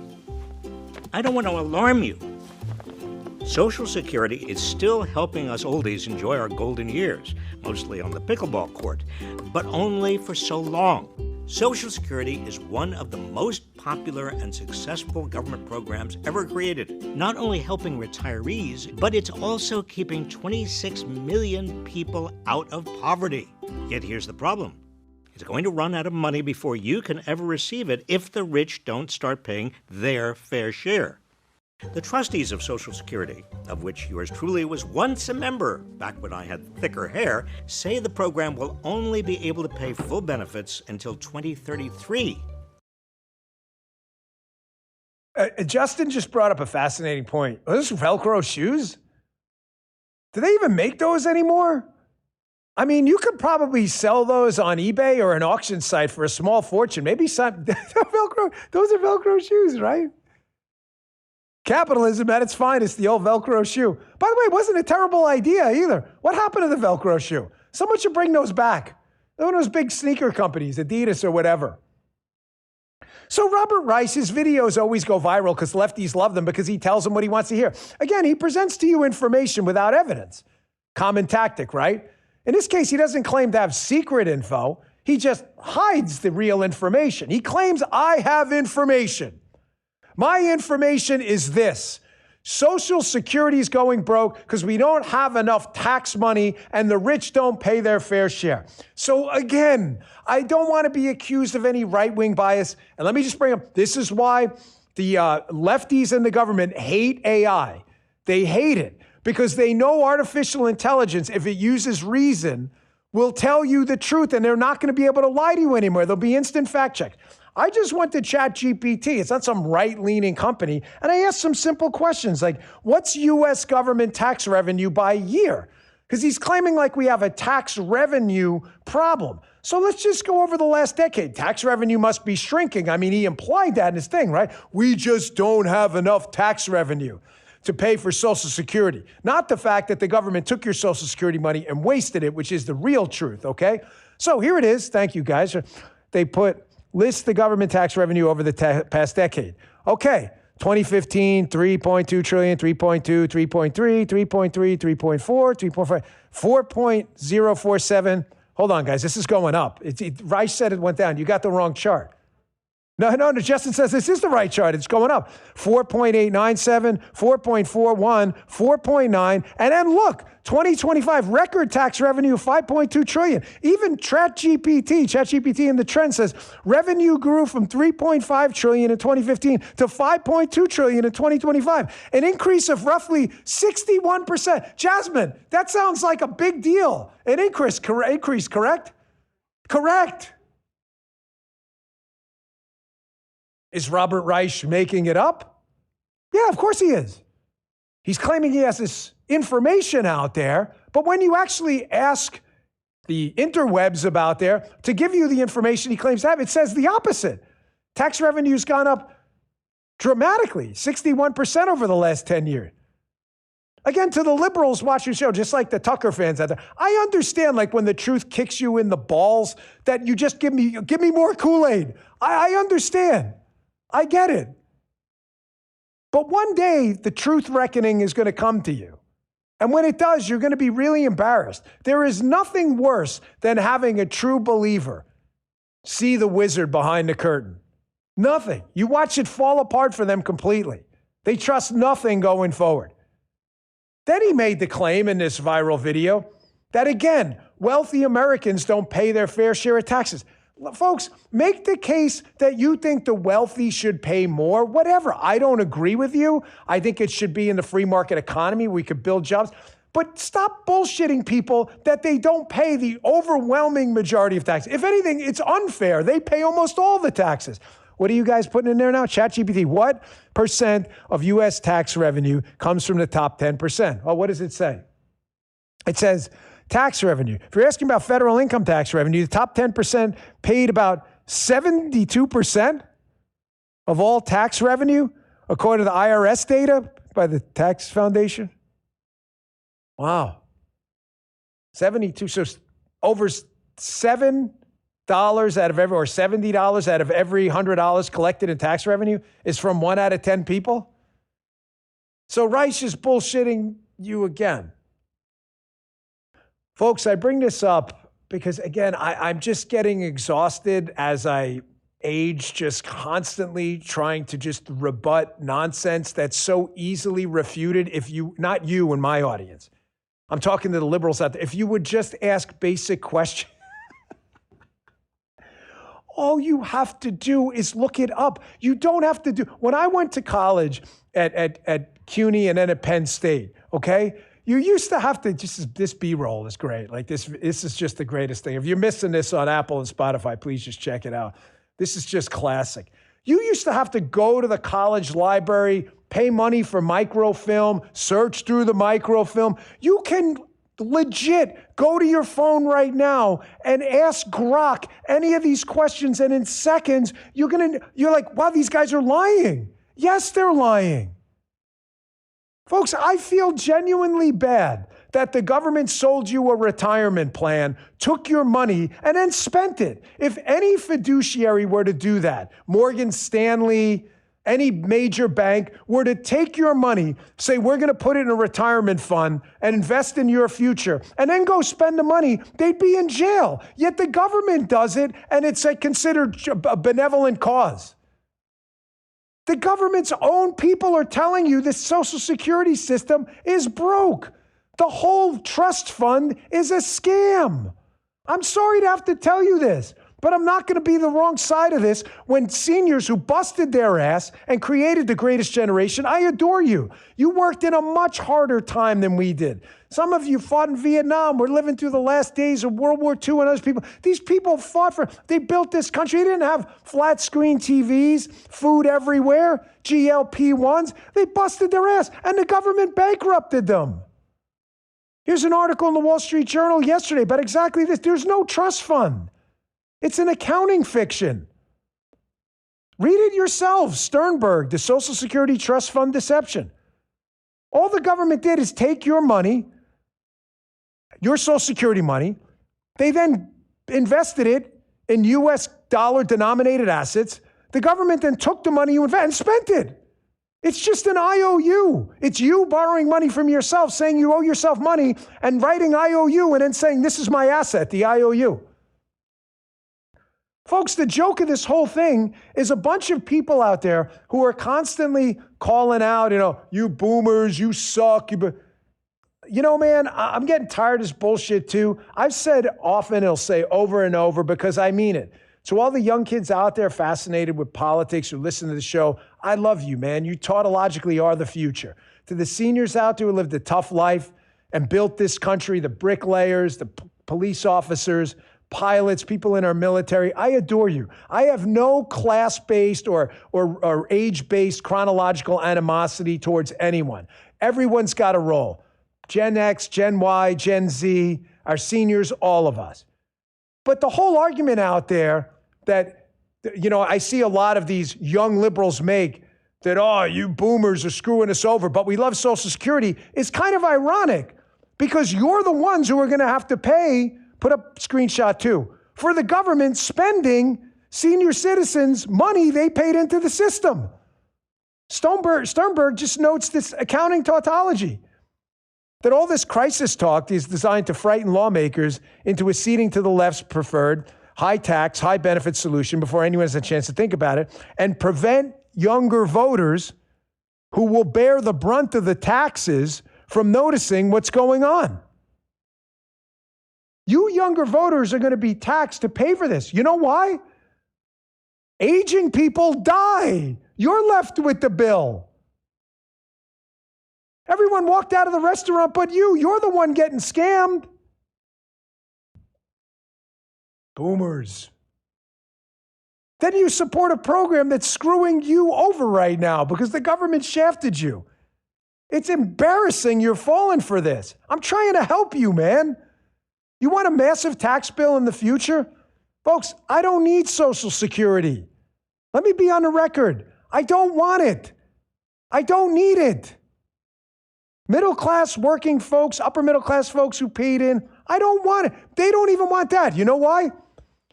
I don't want to alarm you. Social Security is still helping us oldies enjoy our golden years, mostly on the pickleball court, but only for so long. Social Security is one of the most popular and successful government programs ever created, not only helping retirees, but it's also keeping 26 million people out of poverty. Yet here's the problem. It's going to run out of money before you can ever receive it if the rich don't start paying their fair share. The trustees of Social Security, of which yours truly was once a member back when I had thicker hair, say the program will only be able to pay full benefits until 2033. Justin just brought up a fascinating point. Are those Velcro shoes? Do they even make those anymore? I mean, you could probably sell those on eBay or an auction site for a small fortune. Maybe some Velcro. Those are Velcro shoes, right? Capitalism at its finest, the old Velcro shoe. By the way, it wasn't a terrible idea either. What happened to the Velcro shoe? Someone should bring those back. They're one of those big sneaker companies, Adidas or whatever. So Robert Rice's videos always go viral because lefties love them because he tells them what he wants to hear. Again, he presents to you information without evidence. Common tactic, right? In this case, he doesn't claim to have secret info. He just hides the real information. He claims, I have information. My information is this. Social Security is going broke because we don't have enough tax money and the rich don't pay their fair share. So again, I don't want to be accused of any right-wing bias. And let me just bring up, this is why the lefties in the government hate AI. They hate it because they know artificial intelligence, if it uses reason, will tell you the truth and they're not going to be able to lie to you anymore. There'll be instant fact check. I just went to ChatGPT. It's not some right-leaning company. And I asked some simple questions like, what's U.S. government tax revenue by year? Because he's claiming like we have a tax revenue problem. So let's just go over the last decade. Tax revenue must be shrinking. I mean, he implied that in his thing, right? We just don't have enough tax revenue to pay for Social Security. Not the fact that the government took your Social Security money and wasted it, which is the real truth, okay? So here it is. Thank you, guys. They list the government tax revenue over the past decade. Okay, 2015, 3.2 trillion, 3.2, 3.3, 3.3, 3.4, 3.5, 4.047. Hold on, guys, this is going up. Reich said it went down. You got the wrong chart. No, Justin says this is the right chart. It's going up. 4.897, 4.41, 4.9, and then look, 2025 record tax revenue of 5.2 trillion. Even ChatGPT in the trend says revenue grew from 3.5 trillion in 2015 to 5.2 trillion in 2025, an increase of roughly 61%. Jasmine, that sounds like a big deal. An increase, correct? Correct. Is Robert Reich making it up? Yeah, of course he is. He's claiming he has this information out there, but when you actually ask the interwebs about there to give you the information he claims to have, it says the opposite. Tax revenue's gone up dramatically, 61% over the last 10 years. Again, to the liberals watching the show, just like the Tucker fans out there, I understand like when the truth kicks you in the balls that you just give me more Kool-Aid. I understand. I get it. But one day, the truth reckoning is going to come to you. And when it does, you're going to be really embarrassed. There is nothing worse than having a true believer see the wizard behind the curtain. Nothing. You watch it fall apart for them completely. They trust nothing going forward. Then he made the claim in this viral video that, again, wealthy Americans don't pay their fair share of taxes. Folks, make the case that you think the wealthy should pay more, whatever. I don't agree with you. I think it should be in the free market economy. We could build jobs. But stop bullshitting people that they don't pay the overwhelming majority of taxes. If anything, it's unfair. They pay almost all the taxes. What are you guys putting in there now? ChatGPT, what percent of U.S. tax revenue comes from the top 10%? Oh, what does it say? It says tax revenue. If you're asking about federal income tax revenue, the top 10% paid about 72% of all tax revenue, according to the IRS data by the Tax Foundation. Wow. 72, so over 7 out of every, or $70 out of every $100 collected in tax revenue is from 1 out of 10 people? So Rice is bullshitting you again. Folks, I bring this up because, again, I'm just getting exhausted as I age, just constantly trying to just rebut nonsense that's so easily refuted. If you, not you in my audience, I'm talking to the liberals out there, if you would just ask basic questions, all you have to do is look it up. You don't have to do, when I went to college at CUNY and then at Penn State, okay? You used to have to, just this B-roll is great. Like this is just the greatest thing. If you're missing this on Apple and Spotify, please just check it out. This is just classic. You used to have to go to the college library, pay money for microfilm, search through the microfilm. You can legit go to your phone right now and ask Grok any of these questions, and in seconds, you're like, wow, these guys are lying. Yes, they're lying. Folks, I feel genuinely bad that the government sold you a retirement plan, took your money, and then spent it. If any fiduciary were to do that, Morgan Stanley, any major bank were to take your money, say, we're going to put it in a retirement fund and invest in your future, and then go spend the money, they'd be in jail. Yet the government does it, and it's considered a benevolent cause. The government's own people are telling you the Social Security system is broke. The whole trust fund is a scam. I'm sorry to have to tell you this, but I'm not going to be the wrong side of this when seniors who busted their ass and created the greatest generation, I adore you. You worked in a much harder time than we did. Some of you fought in Vietnam. We're living through the last days of World War II and those people. These people fought they built this country. They didn't have flat screen TVs, food everywhere, GLP-1s. They busted their ass and the government bankrupted them. Here's an article in the Wall Street Journal yesterday about exactly this. There's no trust fund. It's an accounting fiction. Read it yourself. Sternberg, the Social Security Trust Fund Deception. All the government did is take your money, your Social Security money. They then invested it in U.S. dollar-denominated assets. The government then took the money you invested and spent it. It's just an IOU. It's you borrowing money from yourself, saying you owe yourself money, and writing IOU and then saying, this is my asset, the IOU. Folks, the joke of this whole thing is a bunch of people out there who are constantly calling out, you boomers, you suck. Man, I'm getting tired of this bullshit too. I've said often, I'll say over and over because I mean it. So all the young kids out there fascinated with politics who listen to the show, I love you, man. You tautologically are the future. To the seniors out there who lived a tough life and built this country, the bricklayers, the police officers, pilots, people in our military, I adore you. I have no class-based or age-based chronological animosity towards anyone. Everyone's got a role. Gen X, Gen Y, Gen Z, our seniors, all of us. But the whole argument out there that, I see a lot of these young liberals make that, you boomers are screwing us over, but we love Social Security, is kind of ironic because you're the ones who are going to have to pay, put up screenshot too, for the government spending senior citizens' money they paid into the system. Sternberg just notes this accounting tautology, that all this crisis talk is designed to frighten lawmakers into acceding to the left's preferred high tax, high benefit solution before anyone has a chance to think about it, and prevent younger voters who will bear the brunt of the taxes from noticing what's going on. You younger voters are going to be taxed to pay for this. You know why? Aging people die. You're left with the bill. Everyone walked out of the restaurant but you. You're the one getting scammed. Boomers. Then you support a program that's screwing you over right now because the government shafted you. It's embarrassing you're falling for this. I'm trying to help you, man. You want a massive tax bill in the future? Folks, I don't need Social Security. Let me be on the record. I don't want it. I don't need it. Middle class working folks, upper middle class folks who paid in, I don't want it. They don't even want that. You know why?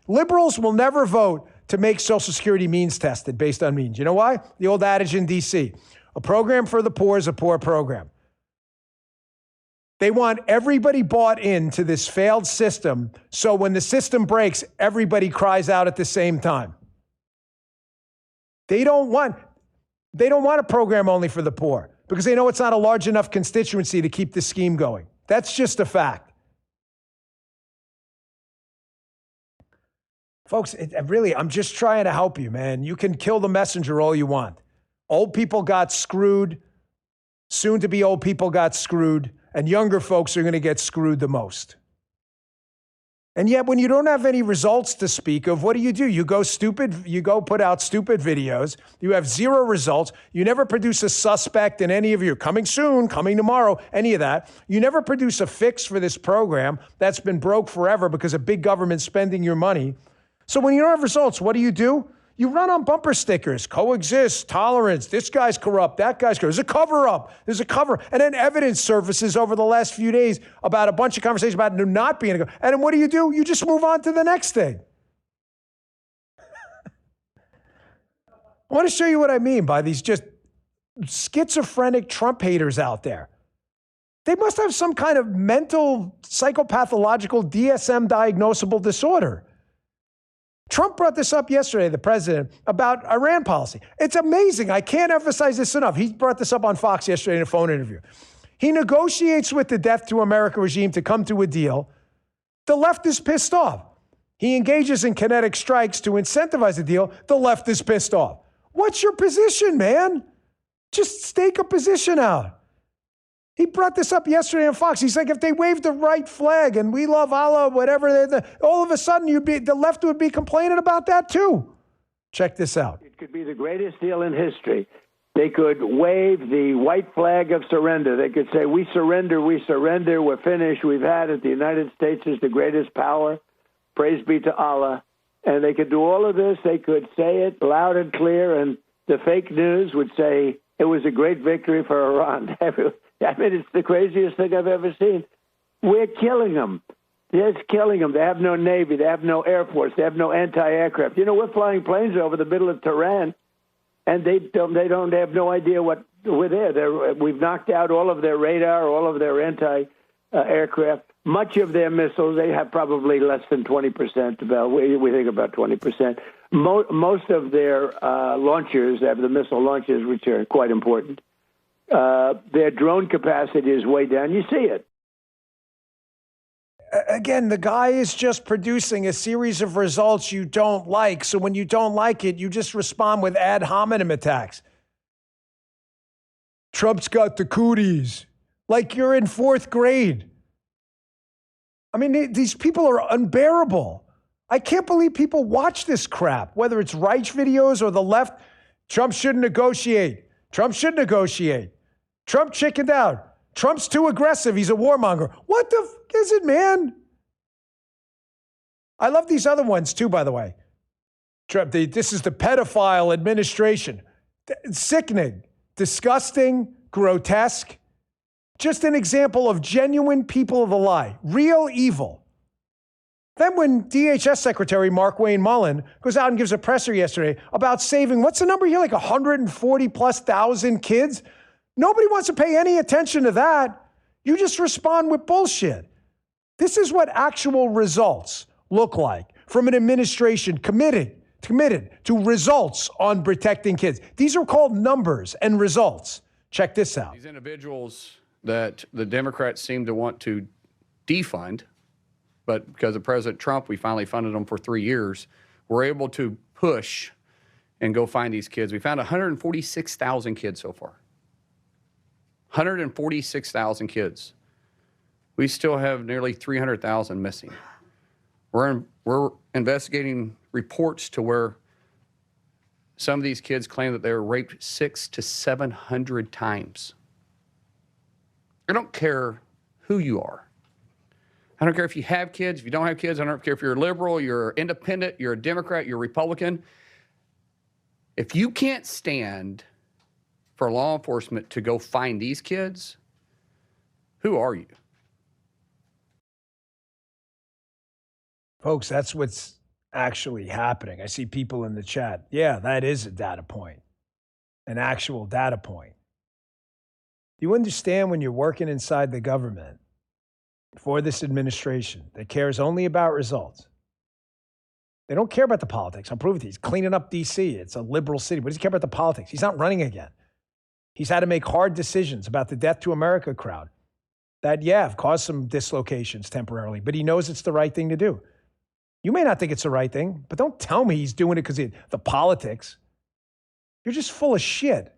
Liberals will never vote to make Social Security means tested based on means. You know why? The old adage in D.C., a program for the poor is a poor program. They want everybody bought into this failed system, so when the system breaks, everybody cries out at the same time. They don't want a program only for the poor because they know it's not a large enough constituency to keep the scheme going. That's just a fact. Folks, I'm just trying to help you, man. You can kill the messenger all you want. Old people got screwed. Soon to be old people got screwed. And younger folks are going to get screwed the most. And yet, when you don't have any results to speak of, what do? You go put out stupid videos. You have zero results. You never produce a suspect in any of your coming soon, coming tomorrow, any of that. You never produce a fix for this program that's been broke forever because of big government spending your money. So when you don't have results, what do? You run on bumper stickers, coexist, tolerance, this guy's corrupt, that guy's corrupt. There's a cover-up. And then evidence surfaces over the last few days about a bunch of conversations about not being a cover. And then what do? You just move on to the next thing. I want to show you what I mean by these just schizophrenic Trump haters out there. They must have some kind of mental, psychopathological, DSM diagnosable disorder. Trump brought this up yesterday, the president, about Iran policy. It's amazing. I can't emphasize this enough. He brought this up on Fox yesterday in a phone interview. He negotiates with the Death to America regime to come to a deal. The left is pissed off. He engages in kinetic strikes to incentivize the deal. The left is pissed off. What's your position, man? Just stake a position out. He brought this up yesterday on Fox. He's like, if they waved the right flag and we love Allah, whatever, all of a sudden the left would be complaining about that too. Check this out. It could be the greatest deal in history. They could wave the white flag of surrender. They could say, we surrender, we're finished, we've had it. The United States is the greatest power. Praise be to Allah. And they could do all of this. They could say it loud and clear, and the fake news would say it was a great victory for Iran. I mean, it's the craziest thing I've ever seen. We're killing them. Just killing them. They have no Navy. They have no Air Force. They have no anti-aircraft. You know, we're flying planes over the middle of Tehran, and they have no idea what we're there. We've knocked out all of their radar, all of their anti-aircraft. Much of their missiles, they have probably less than 20%. We think about 20%. Most of their launchers have the missile launchers, which are quite important. Their drone capacity is way down. You see it. Again, the guy is just producing a series of results you don't like. So when you don't like it, you just respond with ad hominem attacks. Trump's got the cooties. Like you're in fourth grade. I mean, these people are unbearable. I can't believe people watch this crap, whether it's Reich videos or the left. Trump shouldn't negotiate. Trump should negotiate. Trump chickened out. Trump's too aggressive. He's a warmonger. What the f is it, man? I love these other ones too, by the way. Trump, this is the pedophile administration. Sickening, disgusting, grotesque. Just an example of genuine people of the lie, real evil. Then when DHS Secretary Mark Wayne Mullen goes out and gives a presser yesterday about saving, what's the number here, like 140,000+ kids? Nobody wants to pay any attention to that. You just respond with bullshit. This is what actual results look like from an administration committed to results on protecting kids. These are called numbers and results. Check this out. These individuals that the Democrats seem to want to defund, but because of President Trump, we finally funded them for 3 years. We're able to push and go find these kids. We found 146,000 kids so far. 146,000 kids. We still have nearly 300,000 missing. We're investigating reports to where some of these kids claim that they were raped 600 to 700 times. I don't care who you are. I don't care if you have kids, if you don't have kids. I don't care if you're a liberal, you're independent, you're a Democrat, you're a Republican. If you can't stand for law enforcement to go find these kids, who are you? Folks, that's what's actually happening. I see people in the chat. Yeah, that is a data point, an actual data point. You understand when you're working inside the government for this administration that cares only about results. They don't care about the politics. I'll prove it to you. He's cleaning up D.C. It's a liberal city. What does he care about the politics? He's not running again. He's had to make hard decisions about the Death to America crowd that, yeah, have caused some dislocations temporarily, but he knows it's the right thing to do. You may not think it's the right thing, but don't tell me he's doing it because of the politics. You're just full of shit.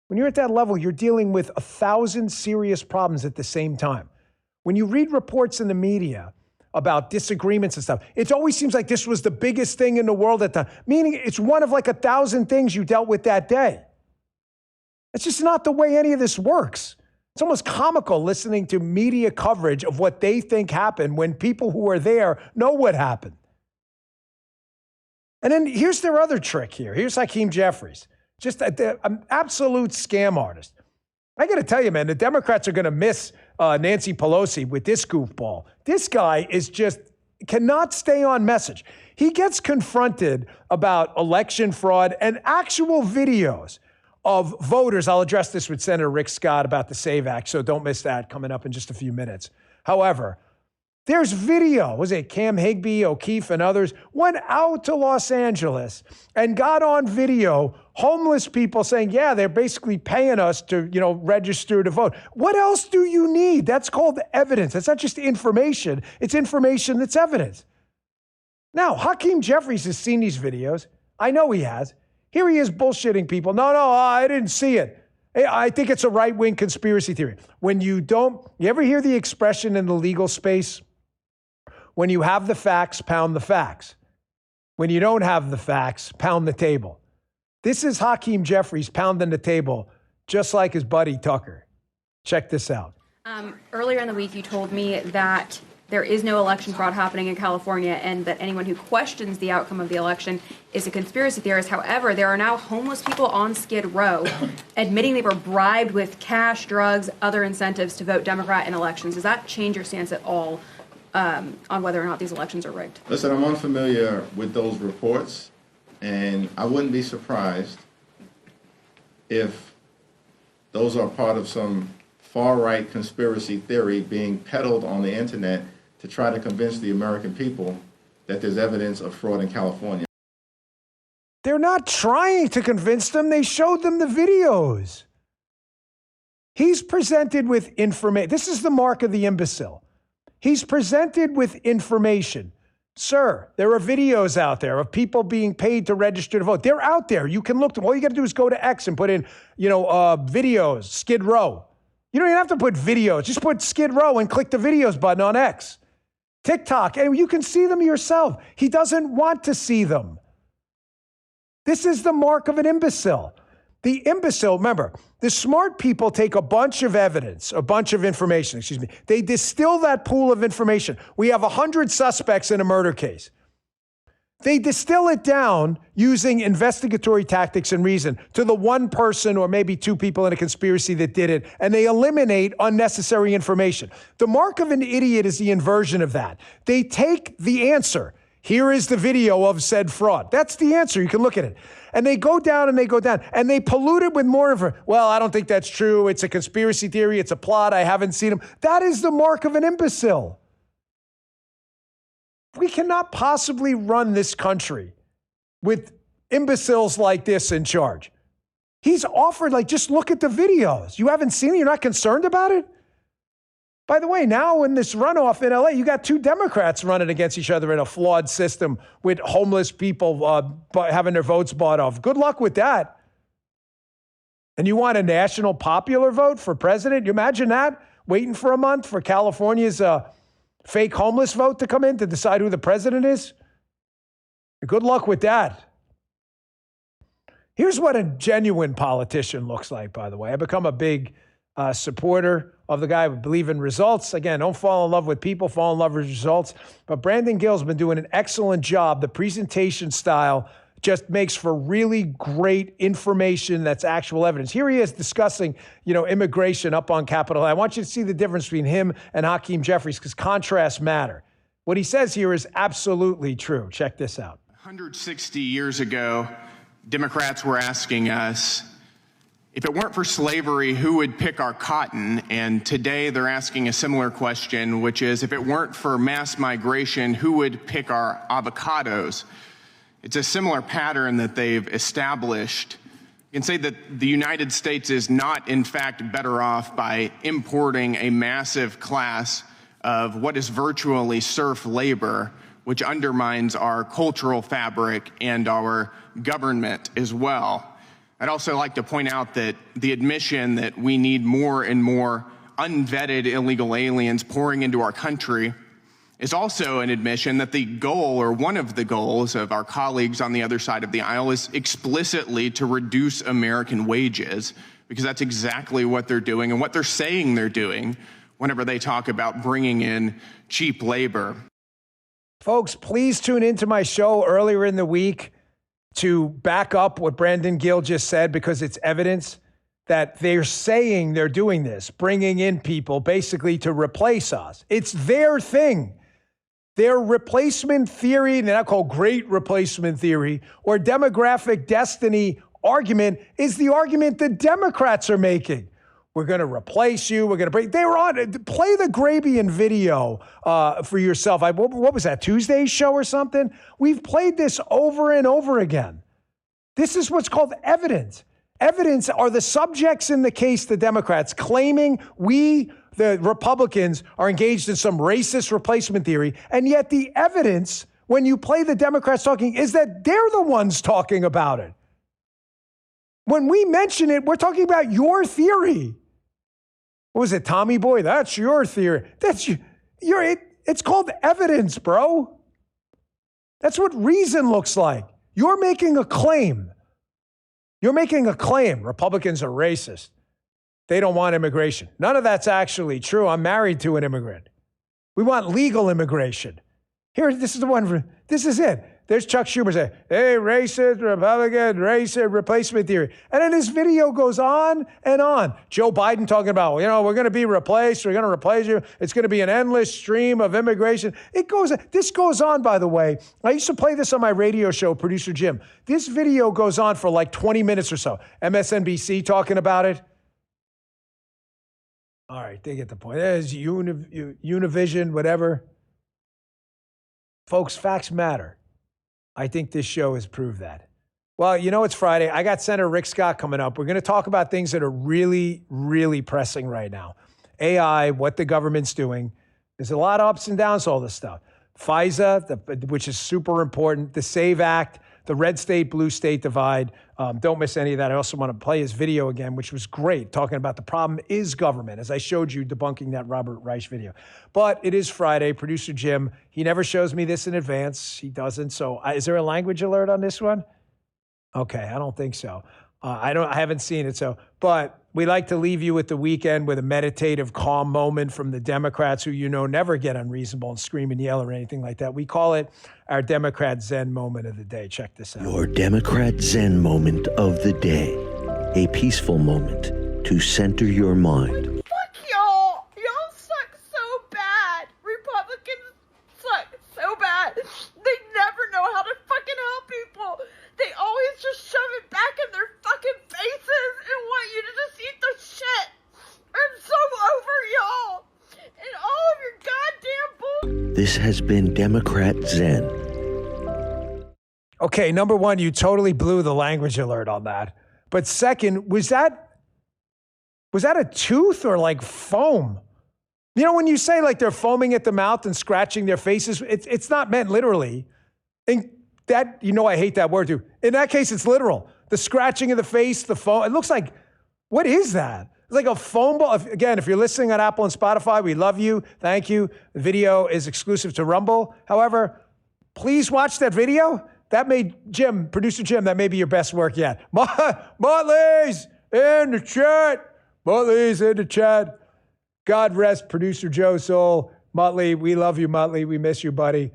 When you're at that level, you're dealing with 1,000 serious problems at the same time. When you read reports in the media about disagreements and stuff, it always seems like this was the biggest thing in the world at the time, meaning it's one of like 1,000 things you dealt with that day. It's just not the way any of this works. It's almost comical listening to media coverage of what they think happened when people who are there know what happened. And then here's their other trick here. Here's Hakeem Jeffries, just an absolute scam artist. I got to tell you, man, the Democrats are going to miss Nancy Pelosi with this goofball. This guy is just cannot stay on message. He gets confronted about election fraud and actual videos of voters. I'll address this with Senator Rick Scott about the SAVE Act, so don't miss that coming up in just a few minutes. However, there's video. Was it Cam Higbee, O'Keefe, and others went out to Los Angeles and got on video homeless people saying, yeah, they're basically paying us to, register to vote. What else do you need? That's called evidence. It's not just information. It's information that's evidence. Now, Hakeem Jeffries has seen these videos. I know he has. Here he is bullshitting people. No, I didn't see it. I think it's a right-wing conspiracy theory. You ever hear the expression in the legal space? When you have the facts, pound the facts. When you don't have the facts, pound the table. This is Hakeem Jeffries pounding the table, just like his buddy Tucker. Check this out. Earlier in the week, you told me that there is no election fraud happening in California and that anyone who questions the outcome of the election is a conspiracy theorist. However, there are now homeless people on Skid Row admitting they were bribed with cash, drugs, other incentives to vote Democrat in elections. Does that change your stance at all on whether or not these elections are rigged? Listen, I'm unfamiliar with those reports, and I wouldn't be surprised if those are part of some far-right conspiracy theory being peddled on the internet to try to convince the American people that there's evidence of fraud in California. They're not trying to convince them. They showed them the videos. He's presented with information. This is the mark of the imbecile. He's presented with information. Sir, there are videos out there of people being paid to register to vote. They're out there. You can look them. All you got to do is go to X and put in, videos, Skid Row. You don't even have to put videos. Just put Skid Row and click the videos button on X. TikTok, and you can see them yourself. He doesn't want to see them. This is the mark of an imbecile. The imbecile, remember, the smart people take a bunch of evidence, a bunch of information, They distill that pool of information. We have 100 suspects in a murder case. They distill it down using investigatory tactics and reason to the one person or maybe two people in a conspiracy that did it, and they eliminate unnecessary information. The mark of an idiot is the inversion of that. They take the answer. Here is the video of said fraud. That's the answer. You can look at it. And they go down and they go down and they pollute it with more information. Well, I don't think that's true. It's a conspiracy theory. It's a plot. I haven't seen them. That is the mark of an imbecile. We cannot possibly run this country with imbeciles like this in charge. He's offered, just look at the videos. You haven't seen it? You're not concerned about it? By the way, now in this runoff in LA, you got two Democrats running against each other in a flawed system with homeless people having their votes bought off. Good luck with that. And you want a national popular vote for president? You imagine that? Waiting for a month for California's fake homeless vote to come in to decide who the president is? Good luck with that. Here's what a genuine politician looks like, by the way. I become a big supporter of the guy who believe in results. Again, don't fall in love with people, fall in love with results. But Brandon Gill's been doing an excellent job. The presentation style just makes for really great information that's actual evidence. Here he is discussing, immigration up on Capitol Hill. I want you to see the difference between him and Hakeem Jeffries because contrasts matter. What he says here is absolutely true. Check this out. 160 years ago, Democrats were asking us, if it weren't for slavery, who would pick our cotton? And today they're asking a similar question, which is, if it weren't for mass migration, who would pick our avocados? It's a similar pattern that they've established. You can say that the United States is not, in fact, better off by importing a massive class of what is virtually serf labor, which undermines our cultural fabric and our government as well. I'd also like to point out that the admission that we need more and more unvetted illegal aliens pouring into our country is also an admission that the goal, or one of the goals, of our colleagues on the other side of the aisle is explicitly to reduce American wages, because that's exactly what they're doing and what they're saying they're doing whenever they talk about bringing in cheap labor. Folks, please tune into my show earlier in the week to back up what Brandon Gill just said, because it's evidence that they're saying they're doing this, bringing in people basically to replace us. It's their thing. Their replacement theory, they're not called great replacement theory, or demographic destiny argument, is the argument the Democrats are making. We're going to replace you. We're going to break. They were on. Play the Grabian video for yourself. What was that, Tuesday's show or something? We've played this over and over again. This is what's called evidence. Evidence are the subjects in the case, the Democrats, claiming we, the Republicans, are engaged in some racist replacement theory. And yet the evidence, when you play the Democrats talking, is that they're the ones talking about it. When we mention it, we're talking about your theory. What was it, Tommy Boy? That's your theory. That's it's called evidence, bro. That's what reason looks like. You're making a claim. You're making a claim. Republicans are racist. They don't want immigration. None of that's actually true. I'm married to an immigrant. We want legal immigration. Here, this is the one. This is it. There's Chuck Schumer saying, hey, racist, Republican, racist, replacement theory. And then his video goes on and on. Joe Biden talking about, we're going to be replaced. We're going to replace you. It's going to be an endless stream of immigration. This goes on, by the way. I used to play this on my radio show, Producer Jim. This video goes on for like 20 minutes or so. MSNBC talking about it. All right, they get the point. There's Univision, whatever. Folks, facts matter. I think this show has proved that. Well, it's Friday. I got Senator Rick Scott coming up. We're going to talk about things that are really, really pressing right now. AI, what the government's doing. There's a lot of ups and downs to all this stuff. FISA, which is super important. The SAVE Act, the red state, blue state divide. Don't miss any of that. I also want to play his video again, which was great, talking about the problem is government, as I showed you debunking that Robert Reich video. But it is Friday. Producer Jim, he never shows me this in advance. He doesn't. So is there a language alert on this one? Okay, I don't think so. I haven't seen it. But we like to leave you with the weekend with a meditative, calm moment from the Democrats who, never get unreasonable and scream and yell or anything like that. We call it our Democrat Zen moment of the day. Check this out. Your Democrat Zen moment of the day. A peaceful moment to center your mind. Fuck y'all. Y'all suck so bad. Republicans suck so bad. They never know how to fucking help people. They always just shove it back in their fucking faces and want you to just eat the shit. I'm so over y'all and all of your goddamn bull. This has been Democrat Zen. Okay, number one, you totally blew the language alert on that. But second, was that a tooth or like foam? When you say like they're foaming at the mouth and scratching their faces, it's not meant literally. And that, I hate that word too. In that case, it's literal. The scratching of the face, the foam. It looks like, what is that? It's like a foam ball. Again, if you're listening on Apple and Spotify, we love you. Thank you. The video is exclusive to Rumble. However, please watch that video. That made Producer Jim, that may be your best work yet. Motley's in the chat. Motley's in the chat. God rest Producer Joe's soul. Motley, we love you, Motley. We miss you, buddy.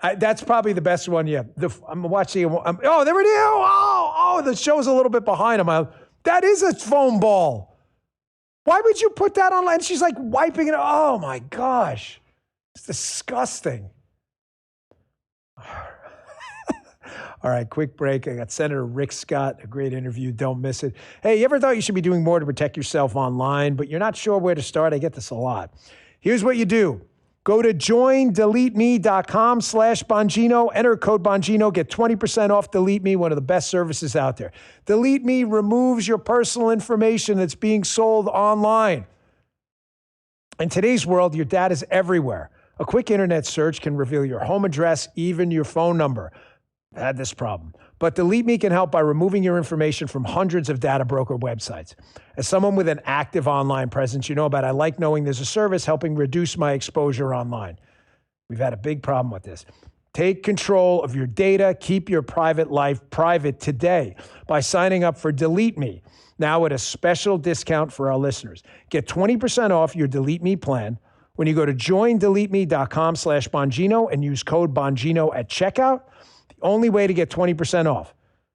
That's probably the best one yet. I'm watching. Oh, there it is. Oh, the show's a little bit behind him. That is a foam ball. Why would you put that on? And she's like wiping it. Oh, my gosh. It's disgusting. All right, quick break. I got Senator Rick Scott, a great interview. Don't miss it. Hey, you ever thought you should be doing more to protect yourself online, but you're not sure where to start? I get this a lot. Here's what you do. Go to joindeleteme.com/Bongino. Enter code Bongino. Get 20% off Delete Me, one of the best services out there. Delete Me removes your personal information that's being sold online. In today's world, your data is everywhere. A quick internet search can reveal your home address, even your phone number. I had this problem. But Delete Me can help by removing your information from hundreds of data broker websites. As someone with an active online presence, you know about I like knowing there's a service helping reduce my exposure online. We've had a big problem with this. Take control of your data. Keep your private life private today by signing up for Delete Me. Now at a special discount for our listeners. Get 20% off your Delete Me plan when you go to joindeleteme.com/Bongino and use code Bongino at checkout. The only way to get 20% off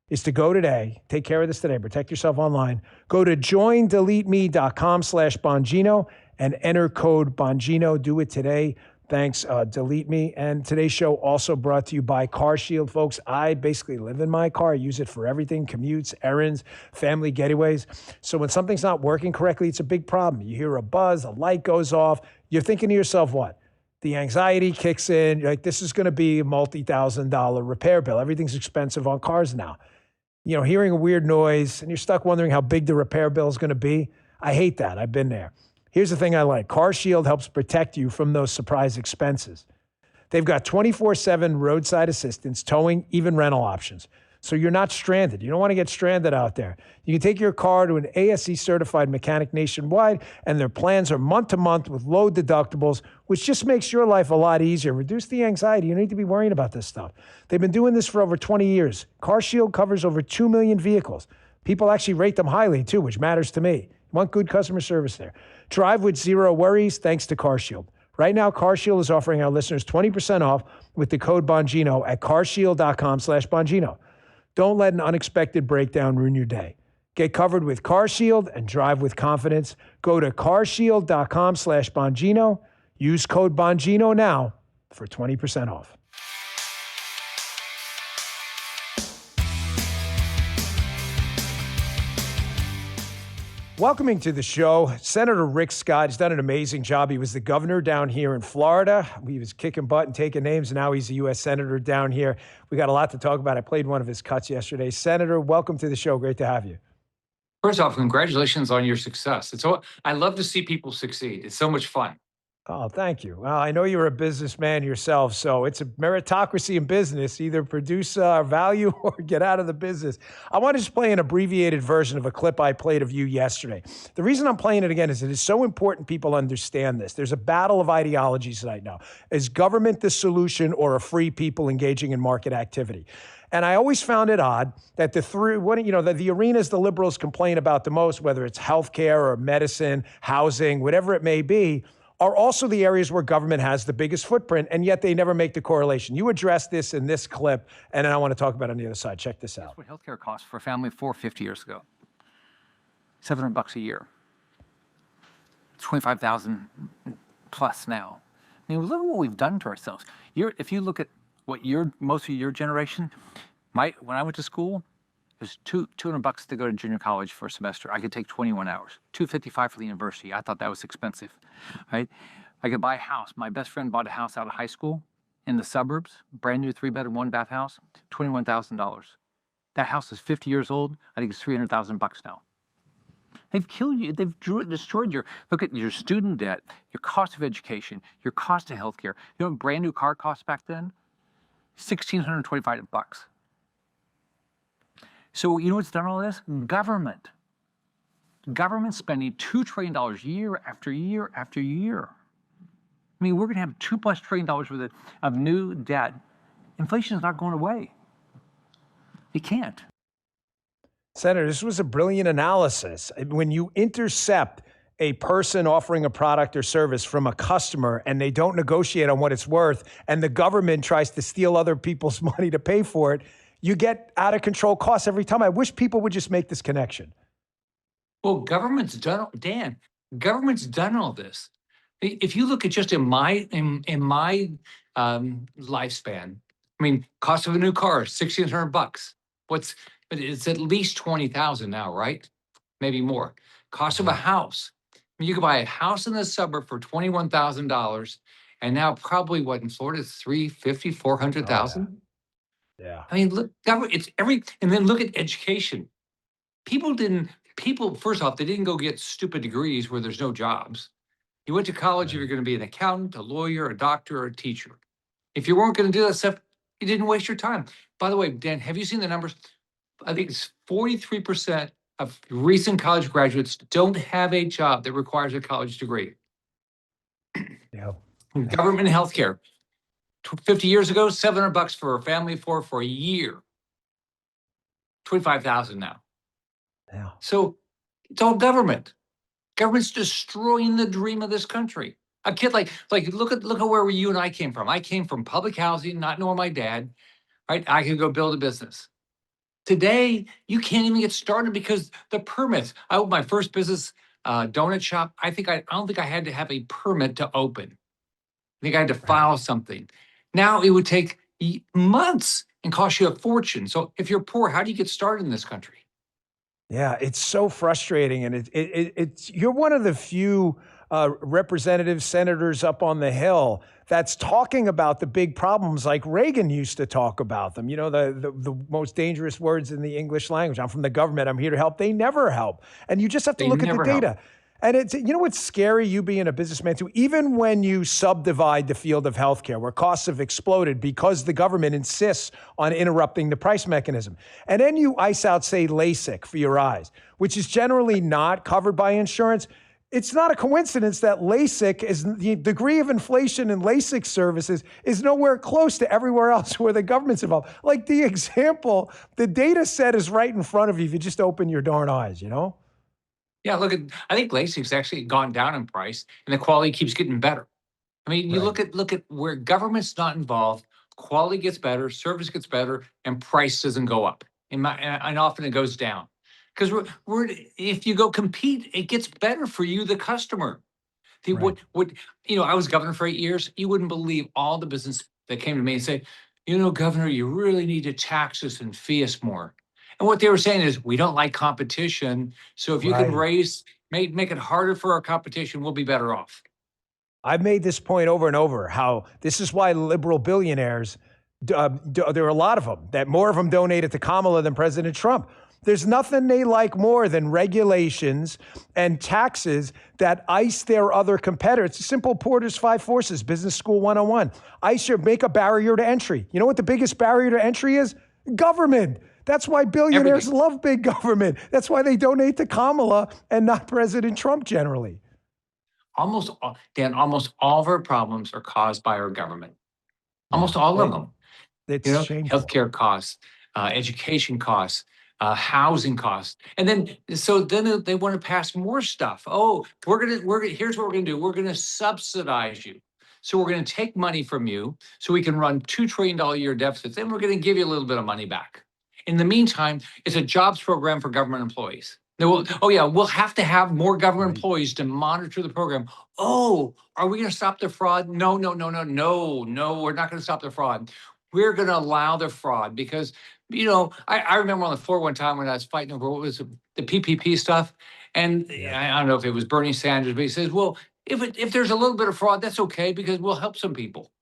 is to go today. Take care of this today. Protect yourself online. Go to joindeleteme.com/Bongino and enter code Bongino. Do it today. Thanks, Delete Me. And today's show also brought to you by Car Shield, folks. I basically live in my car. I use it for everything, commutes, errands, family getaways. So when something's not working correctly, it's a big problem. You hear a buzz, a light goes off. You're thinking to yourself, what? The anxiety kicks in. You're like, this is going to be a multi-$1,000 repair bill. Everything's expensive on cars now. You know, hearing a weird noise and you're stuck wondering how big the repair bill is going to be. I hate that. I've been there. Here's the thing I like. Car Shield helps protect you from those surprise expenses. They've got 24/7 roadside assistance, towing, even rental options. So you're not stranded. You don't want to get stranded out there. You can take your car to an ASE certified mechanic nationwide, and their plans are month to month with low deductibles, which just makes your life a lot easier. Reduce the anxiety. You don't need to be worrying about this stuff. They've been doing this for over 20 years. Car Shield covers over 2 million vehicles. People actually rate them highly too, which matters to me. You want good customer service there. Drive with zero worries thanks to Car Shield. Right now, Car Shield is offering our listeners 20% off with the code Bongino at carshield.com/Bongino. Don't let an unexpected breakdown ruin your day. Get covered with Car Shield and drive with confidence. Go to carshield.com/Bongino. Use code Bongino now for 20% off. Welcoming to the show, Senator Rick Scott. He's done an amazing job. He was the governor down here in Florida. He was kicking butt and taking names, and now he's a U.S. Senator down here. We got a lot to talk about. I played one of his cuts yesterday. Senator, welcome to the show. Great to have you. First off, congratulations on your success. I love to see people succeed. It's so much fun. Oh, thank you. Well, I know you're a businessman yourself, so it's a meritocracy in business. Either produce value or get out of the business. I want to just play an abbreviated version of a clip I played of you yesterday. The reason I'm playing it again is it is so important people understand this. There's a battle of ideologies right now. Is government the solution or a free people engaging in market activity? And I always found it odd that the arenas the liberals complain about the most, whether it's healthcare or medicine, housing, whatever it may be, are also the areas where government has the biggest footprint, and yet they never make the correlation. You addressed this in this clip, and then I want to talk about it on the other side. Check this out. That's what healthcare cost for a family of four 50 years ago. $700 a year. $25,000 plus now. I mean, look at what we've done to ourselves. If you look at what most of your generation, when I went to school, it was $200 to go to junior college for a semester. I could take 21 hours. $255 for the university. I thought that was expensive, right? I could buy a house. My best friend bought a house out of high school in the suburbs, brand new 3-bedroom, 1-bath house, $21,000. That house is 50 years old. I think it's $300,000 now. They've killed you. They've destroyed look at your student debt, your cost of education, your cost of healthcare. You know what a brand new car cost back then? $1,625. So you know what's done all this? Government. Government spending $2 trillion year after year after year. I mean, we're going to have $2+ trillion worth of new debt. Inflation is not going away. It can't. Senator, this was a brilliant analysis. When you intercept a person offering a product or service from a customer and they don't negotiate on what it's worth, and the government tries to steal other people's money to pay for it, you get out of control costs every time. I wish people would just make this connection. Well, government's done all this. If you look at just in my lifespan, I mean, cost of a new car is $1,600. But it's at least 20,000 now, right? Maybe more. Cost of a house. I mean, you could buy a house in the suburb for $21,000, and now probably what in Florida is 350, 400,000. Yeah. I mean, look, it's and then look at education. People, first off, they didn't go get stupid degrees where there's no jobs. You went to college if you're going to be an accountant, a lawyer, a doctor, or a teacher. If you weren't going to do that stuff, you didn't waste your time. By the way, Dan, have you seen the numbers? I think it's 43% of recent college graduates don't have a job that requires a college degree. Yeah. Government healthcare. 50 years ago, $700 for a family for a year. 25,000 now. Yeah. So it's all government. Government's destroying the dream of this country. A kid like look at where you and I came from. I came from public housing, not knowing my dad. Right? I could go build a business. Today, you can't even get started because the permits. My first business, donut shop. I don't think I had to have a permit to open. I think I had to file something. Now it would take months and cost you a fortune. So if you're poor, how do you get started in this country? Yeah, it's so frustrating, and it's you're one of the few representatives, senators up on the Hill that's talking about the big problems like Reagan used to talk about them. You know, the most dangerous words in the English language. I'm from the government. I'm here to help. They never help, and you just have to look at the data. And it's, you know what's scary, you being a businessman too, even when you subdivide the field of healthcare where costs have exploded because the government insists on interrupting the price mechanism. And then you ice out, say, LASIK for your eyes, which is generally not covered by insurance. It's not a coincidence that LASIK is the degree of inflation in LASIK services is nowhere close to everywhere else where the government's involved. Like the example, the data set is right in front of you if you just open your darn eyes, you know? Yeah, I think LASIK's actually gone down in price and the quality keeps getting better. I mean, you look at where government's not involved, quality gets better, service gets better, and price doesn't go up. And often it goes down. Because if you go compete, it gets better for you, the customer. I was governor for 8 years. You wouldn't believe all the business that came to me and said, Governor, you really need to tax us and fee us more. And what they were saying is, we don't like competition. So if you can make it harder for our competition, we'll be better off. I've made this point over and over, how this is why liberal billionaires, there are a lot of them, that more of them donated to Kamala than President Trump. There's nothing they like more than regulations and taxes that ice their other competitors. It's a simple Porter's 5 Forces, Business School 101. Make a barrier to entry. You know what the biggest barrier to entry is? Government. That's why billionaires love big government. That's why they donate to Kamala and not President Trump generally. Almost all of our problems are caused by our government. Almost all of them. It's shameful. Healthcare costs, education costs, housing costs, and then they want to pass more stuff. Oh, here's what we're gonna do. We're gonna subsidize you. So we're gonna take money from you so we can run $2 trillion a year deficits. Then we're gonna give you a little bit of money back. In the meantime, it's a jobs program for government employees. We'll have to have more government employees to monitor the program. Oh, are we going to stop the fraud? No, we're not going to stop the fraud. We're going to allow the fraud because, I remember on the floor one time when I was fighting over what was the PPP stuff. And I don't know if it was Bernie Sanders, but he says, well, if there's a little bit of fraud, that's okay because we'll help some people.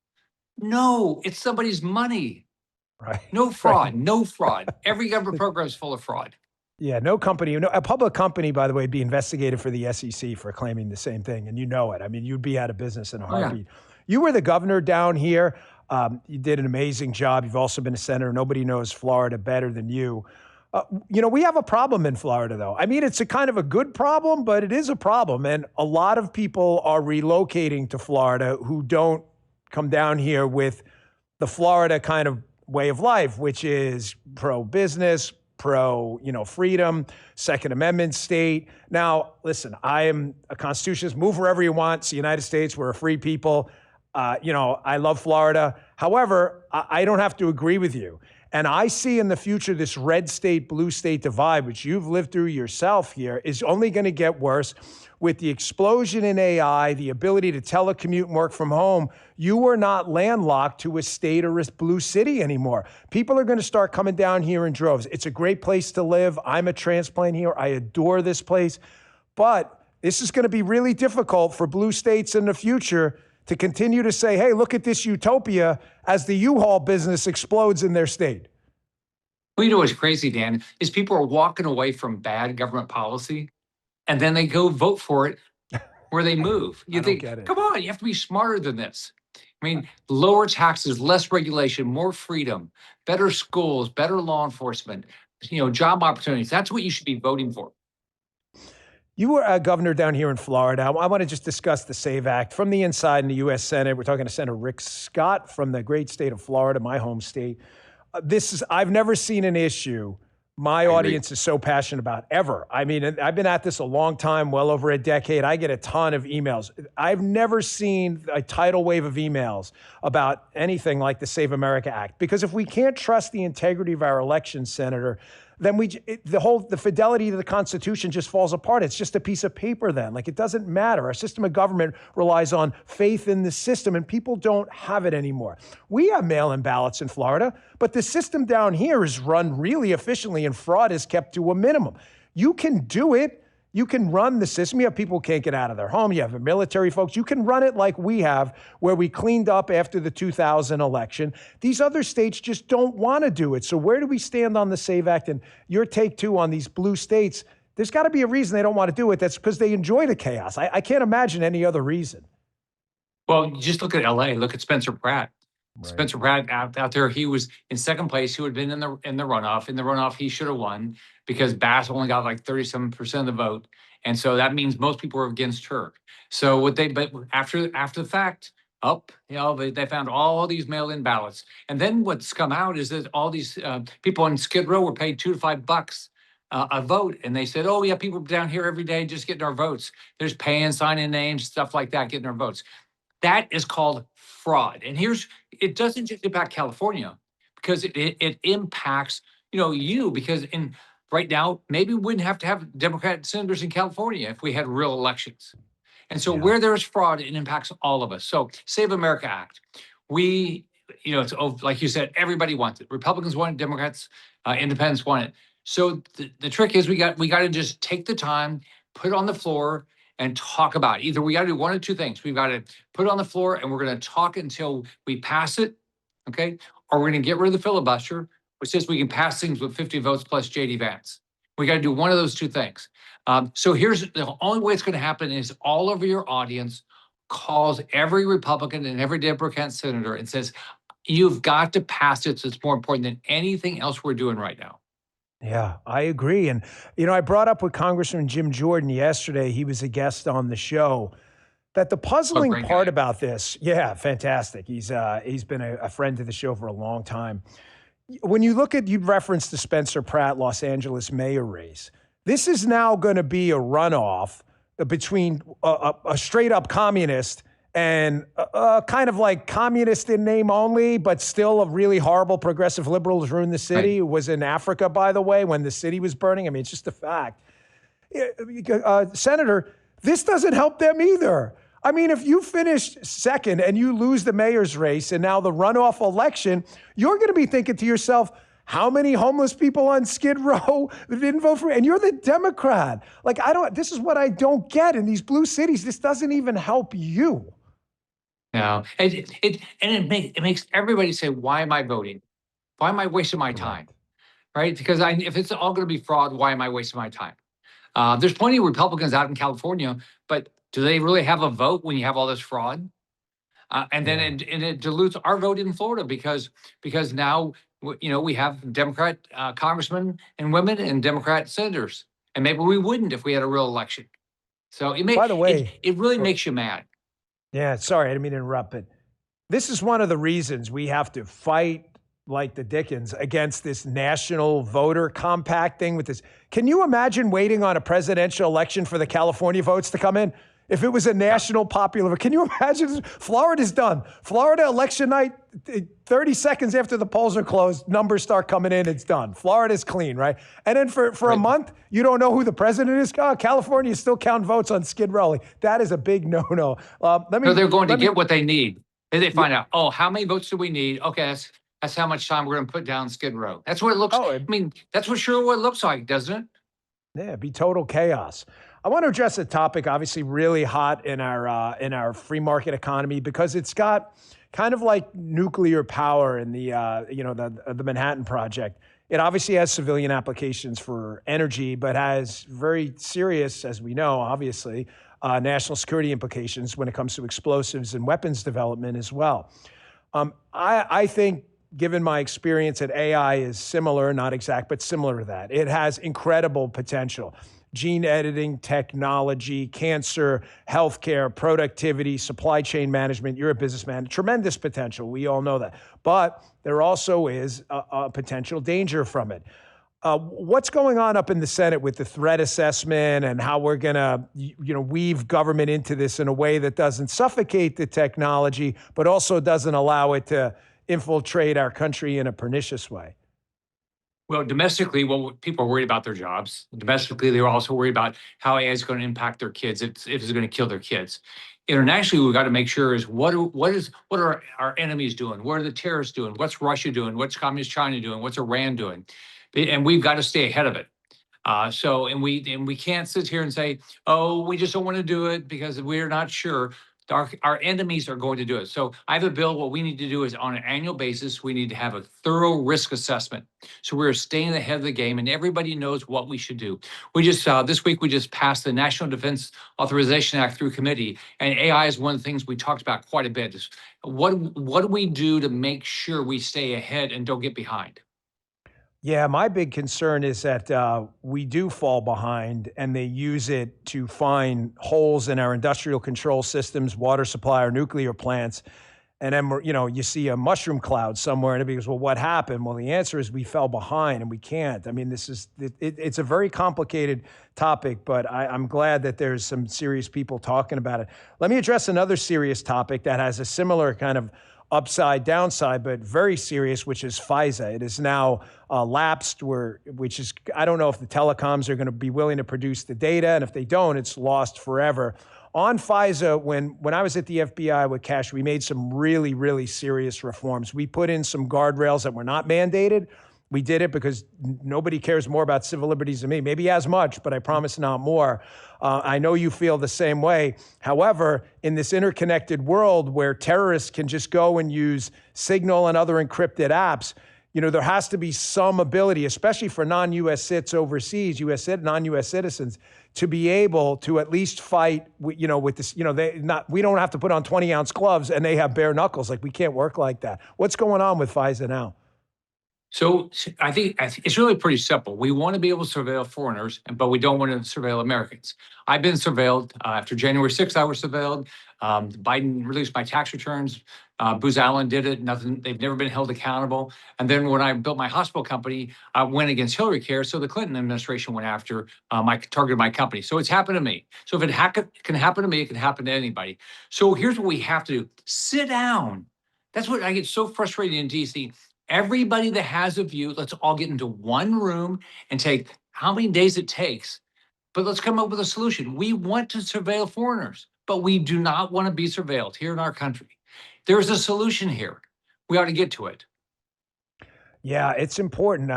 No, it's somebody's money. Right. No fraud, no fraud. Every government program is full of fraud. Yeah, no company, a public company, by the way, would be investigated for the SEC for claiming the same thing. And you know it. I mean, you'd be out of business in a heartbeat. You were the governor down here. You did an amazing job. You've also been a senator. Nobody knows Florida better than you. We have a problem in Florida, though. I mean, it's a kind of a good problem, but it is a problem. And a lot of people are relocating to Florida who don't come down here with the Florida kind of way of life, which is pro-business, pro-freedom, Second Amendment state. Now, listen, I am a constitutionalist. Move wherever you want. It's the United States. We're a free people. I love Florida. However, I don't have to agree with you. And I see in the future this red state, blue state divide, which you've lived through yourself here, is only going to get worse with the explosion in AI, the ability to telecommute and work from home. You are not landlocked to a state or a blue city anymore. People are going to start coming down here in droves. It's a great place to live. I'm a transplant here. I adore this place. But this is going to be really difficult for blue states in the future to continue to say, hey, look at this utopia as the U-Haul business explodes in their state. Well, you know what's crazy, Dan, is people are walking away from bad government policy and then they go vote for it where they move. You think, come on, you have to be smarter than this. I mean, lower taxes, less regulation, more freedom, better schools, better law enforcement, job opportunities. That's what you should be voting for. You were a governor down here in Florida. I want to just discuss the SAVE Act from the inside in the U.S. Senate. We're talking to Senator Rick Scott from the great state of Florida, my home state. I've never seen an issue my audience is so passionate about ever. I mean, I've been at this a long time, well over a decade. I get a ton of emails. I've never seen a tidal wave of emails about anything like the Save America Act, because if we can't trust the integrity of our election, Senator, then the fidelity to the Constitution just falls apart. It's just a piece of paper then. Like, it doesn't matter. Our system of government relies on faith in the system, and people don't have it anymore. We have mail-in ballots in Florida, but the system down here is run really efficiently, and fraud is kept to a minimum. You can do it. You can run the system. You have people who can't get out of their home. You have military folks. You can run it like we have, where we cleaned up after the 2000 election. These other states just don't want to do it. So where do we stand on the SAVE Act? And your take, too, on these blue states, there's got to be a reason they don't want to do it. That's because they enjoy the chaos. I can't imagine any other reason. Well, just look at L.A. Look at Spencer Pratt. Right. Spencer Pratt out there, he was in second place. He would have been in the runoff. In the runoff, he should have won because Bass only got like 37% of the vote, and so that means most people were against her. So but after the fact, they found all these mail-in ballots, and then what's come out is that all these people on Skid Row were paid $2 to $5 a vote, and they said, oh yeah, people down here every day just getting our votes. There's paying, signing names, stuff like that, getting our votes. That is called fraud. And it doesn't just impact California, because it impacts, because right now, maybe we wouldn't have to have Democrat senators in California if we had real elections. And so where there's fraud, it impacts all of us. So Save America Act, it's like you said, everybody wants it. Republicans want it, Democrats, independents want it. So the trick is we got to just take the time, put it on the floor, and talk about it. Either we got to do one of two things. We've got to put it on the floor and we're going to talk until we pass it, okay? Or we're going to get rid of the filibuster, which says we can pass things with 50 votes plus J.D. Vance. We got to do one of those two things. So here's the only way it's going to happen is all over your audience calls every Republican and every Democrat senator and says, you've got to pass it. So it's more important than anything else we're doing right now. Yeah, I agree. And, I brought up with Congressman Jim Jordan yesterday. He was a guest on the show. That the puzzling part about this, fantastic. He's been a friend to the show for a long time. When you referenced the Spencer Pratt Los Angeles mayor race, this is now going to be a runoff between a straight up communist and kind of like communist in name only, but still a really horrible progressive liberal who's ruined the city. Who was in Africa, by the way, when the city was burning. I mean, it's just a fact. Senator, this doesn't help them either. I mean, if you finish second and you lose the mayor's race and now the runoff election, you're going to be thinking to yourself, how many homeless people on Skid Row didn't vote for me? And you're the Democrat. Like, this is what I don't get in these blue cities. This doesn't even help you. No, it makes everybody say, why am I voting? Why am I wasting my time? Right? Because if it's all going to be fraud, why am I wasting my time? There's plenty of Republicans out in California, but do they really have a vote when you have all this fraud? And then it dilutes our vote in Florida because now we have Democrat congressmen and women and Democrat senators, and maybe we wouldn't if we had a real election. So by the way, it really makes you mad. Yeah, sorry, I didn't mean to interrupt, but this is one of the reasons we have to fight like the Dickens against this national voter compact thing with this. Can you imagine waiting on a presidential election for the California votes to come in? If it was a national popular, can you imagine? Florida's done. Florida election night, 30 seconds after the polls are closed, numbers start coming in, it's done. Florida's clean, right? And then for a month, you don't know who the president is. California still count votes on Skid Row. That is a big no-no. So they're going to get what they need. They find out, how many votes do we need? Okay, that's how much time we're going to put down Skid Row. That's what it looks like. I mean, that's what it looks like, doesn't it? Yeah, it'd be total chaos. I want to address a topic obviously really hot in our free market economy because it's got kind of like nuclear power in the Manhattan Project. It obviously has civilian applications for energy, but has very serious, as we know, obviously, national security implications when it comes to explosives and weapons development as well. I think, given my experience, that AI is similar, not exact, but similar to that. It has incredible potential. Gene editing, technology, cancer, healthcare, productivity, supply chain management. You're a businessman. Tremendous potential. We all know that. But there also is a potential danger from it. What's going on up in the Senate with the threat assessment and how we're going to, weave government into this in a way that doesn't suffocate the technology, but also doesn't allow it to infiltrate our country in a pernicious way? Well, domestically, people are worried about their jobs. Domestically, they're also worried about how AI is going to impact their kids, if it's going to kill their kids. Internationally, we've got to make sure is what are our enemies doing? What are the terrorists doing? What's Russia doing? What's Communist China doing? What's Iran doing? And we've got to stay ahead of it. We can't sit here and say, we just don't want to do it because we're not sure. Our enemies are going to do it. So I have a bill. What we need to do is on an annual basis, we need to have a thorough risk assessment. So we're staying ahead of the game and everybody knows what we should do. We just, this week, we just passed the National Defense Authorization Act through committee. And AI is one of the things we talked about quite a bit. What do we do to make sure we stay ahead and don't get behind? Yeah, my big concern is that we do fall behind and they use it to find holes in our industrial control systems, water supply, or nuclear plants. And then, you see a mushroom cloud somewhere and everybody goes, well, what happened? Well, the answer is we fell behind and we can't. I mean, it's a very complicated topic, but I'm glad that there's some serious people talking about it. Let me address another serious topic that has a similar kind of upside, downside, but very serious, which is FISA. It is now lapsed, I don't know if the telecoms are going to be willing to produce the data, and if they don't, it's lost forever. On FISA, when I was at the FBI with Cash, we made some really, really serious reforms. We put in some guardrails that were not mandated. We did it because nobody cares more about civil liberties than me. Maybe as much, but I promise not more. I know you feel the same way. However, in this interconnected world where terrorists can just go and use Signal and other encrypted apps, there has to be some ability, especially for non-U.S. cits overseas, non-U.S. citizens, to be able to at least fight, with this. We don't have to put on 20-ounce gloves and they have bare knuckles. Like, we can't work like that. What's going on with FISA now? So I think it's really pretty simple. We want to be able to surveil foreigners, but we don't want to surveil Americans. I've been surveilled. After January 6th, I was surveilled. Biden released my tax returns. Booz Allen did it. Nothing. They've never been held accountable. And then when I built my hospital company, I went against Hillary Care. So the Clinton administration went after targeted my company. So it's happened to me. So if it can happen to me, it can happen to anybody. So here's what we have to do. Sit down. That's what I get so frustrated in D.C. Everybody that has a view, let's all get into one room and take how many days it takes, but let's come up with a solution. We want to surveil foreigners, but we do not want to be surveilled here in our country. There's a solution here. We ought to get to it. Yeah, it's important.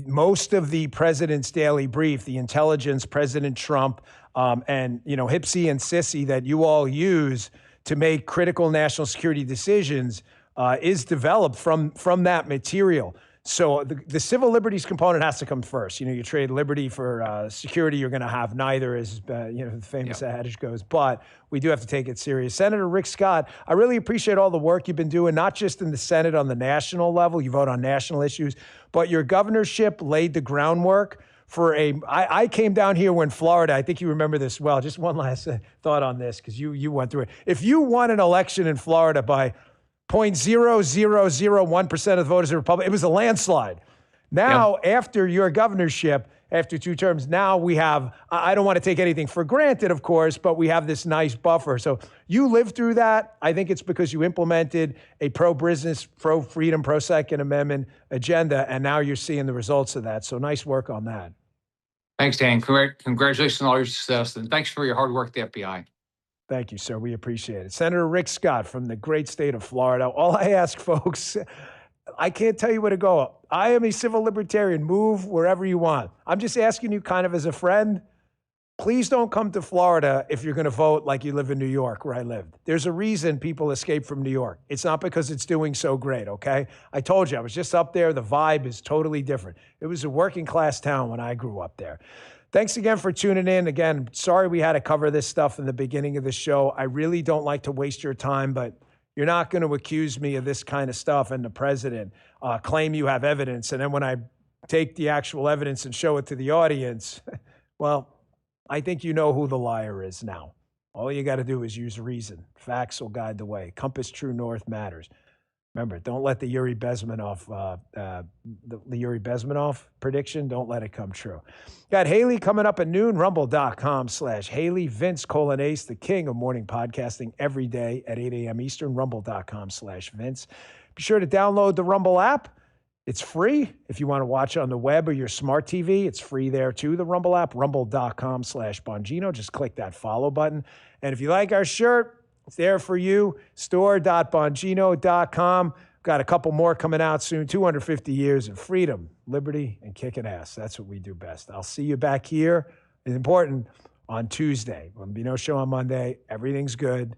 Most of the president's daily brief, the intelligence, President Trump, and Hipsy and Sissy that you all use to make critical national security decisions is developed from that material. So the civil liberties component has to come first. You trade liberty for security, you're going to have neither, as the famous adage goes. But we do have to take it serious. Senator Rick Scott, I really appreciate all the work you've been doing, not just in the Senate on the national level, you vote on national issues, but your governorship laid the groundwork for I came down here when Florida, I think you remember this well. Just one last thought on this, because you went through it. If you won an election in Florida by 0.0001% of the voters are Republican, it was a landslide. Now, after your governorship, after 2 terms. Now we have, I don't want to take anything for granted, of course, but we have this nice buffer. So you lived through that. I think it's because you implemented a pro-business, pro-freedom, pro-Second Amendment agenda, and now you're seeing the results of that. So nice work on that. Thanks, Dan. Congratulations on all your success, and thanks for your hard work at the FBI. Thank you, sir. We appreciate it. Senator Rick Scott from the great state of Florida. All I ask, folks, I can't tell you where to go. I am a civil libertarian. Move wherever you want. I'm just asking you kind of as a friend, please don't come to Florida if you're going to vote like you live in New York, where I lived. There's a reason people escape from New York. It's not because it's doing so great, okay? I told you, I was just up there. The vibe is totally different. It was a working class town when I grew up there. Thanks again for tuning in. Again, sorry we had to cover this stuff in the beginning of the show. I really don't like to waste your time, but you're not going to accuse me of this kind of stuff and the president claim you have evidence. And then when I take the actual evidence and show it to the audience, well, I think you know who the liar is now. All you got to do is use reason. Facts will guide the way. Compass true north matters. Remember, don't let the Yuri Bezmenov prediction, don't let it come true. Got Haley coming up at noon, rumble.com/Haley. Vince Colon-Ace, the king of morning podcasting, every day at 8 a.m. Eastern, rumble.com/Vince. Be sure to download the Rumble app. It's free. If you want to watch on the web or your smart TV, it's free there too, the Rumble app, rumble.com/Bongino. Just click that follow button. And if you like our shirt, it's there for you, store.bongino.com. Got a couple more coming out soon, 250 years of freedom, liberty, and kicking ass. That's what we do best. I'll see you back here, it's important, on Tuesday. There'll be no show on Monday. Everything's good.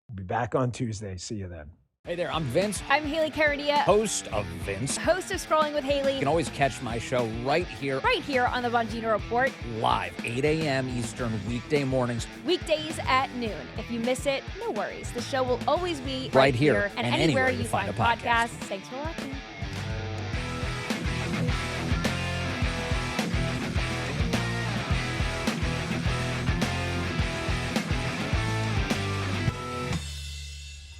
We'll be back on Tuesday. See you then. Hey there, I'm Vince. I'm Haley Caradia, Host of Vince. host of Scrolling with Haley. You can always catch my show right here on the Bongino Report. Live, 8 a.m. Eastern, weekday mornings. Weekdays at noon. If you miss it, no worries. The show will always be right here and anywhere you find podcasts. Thanks for watching.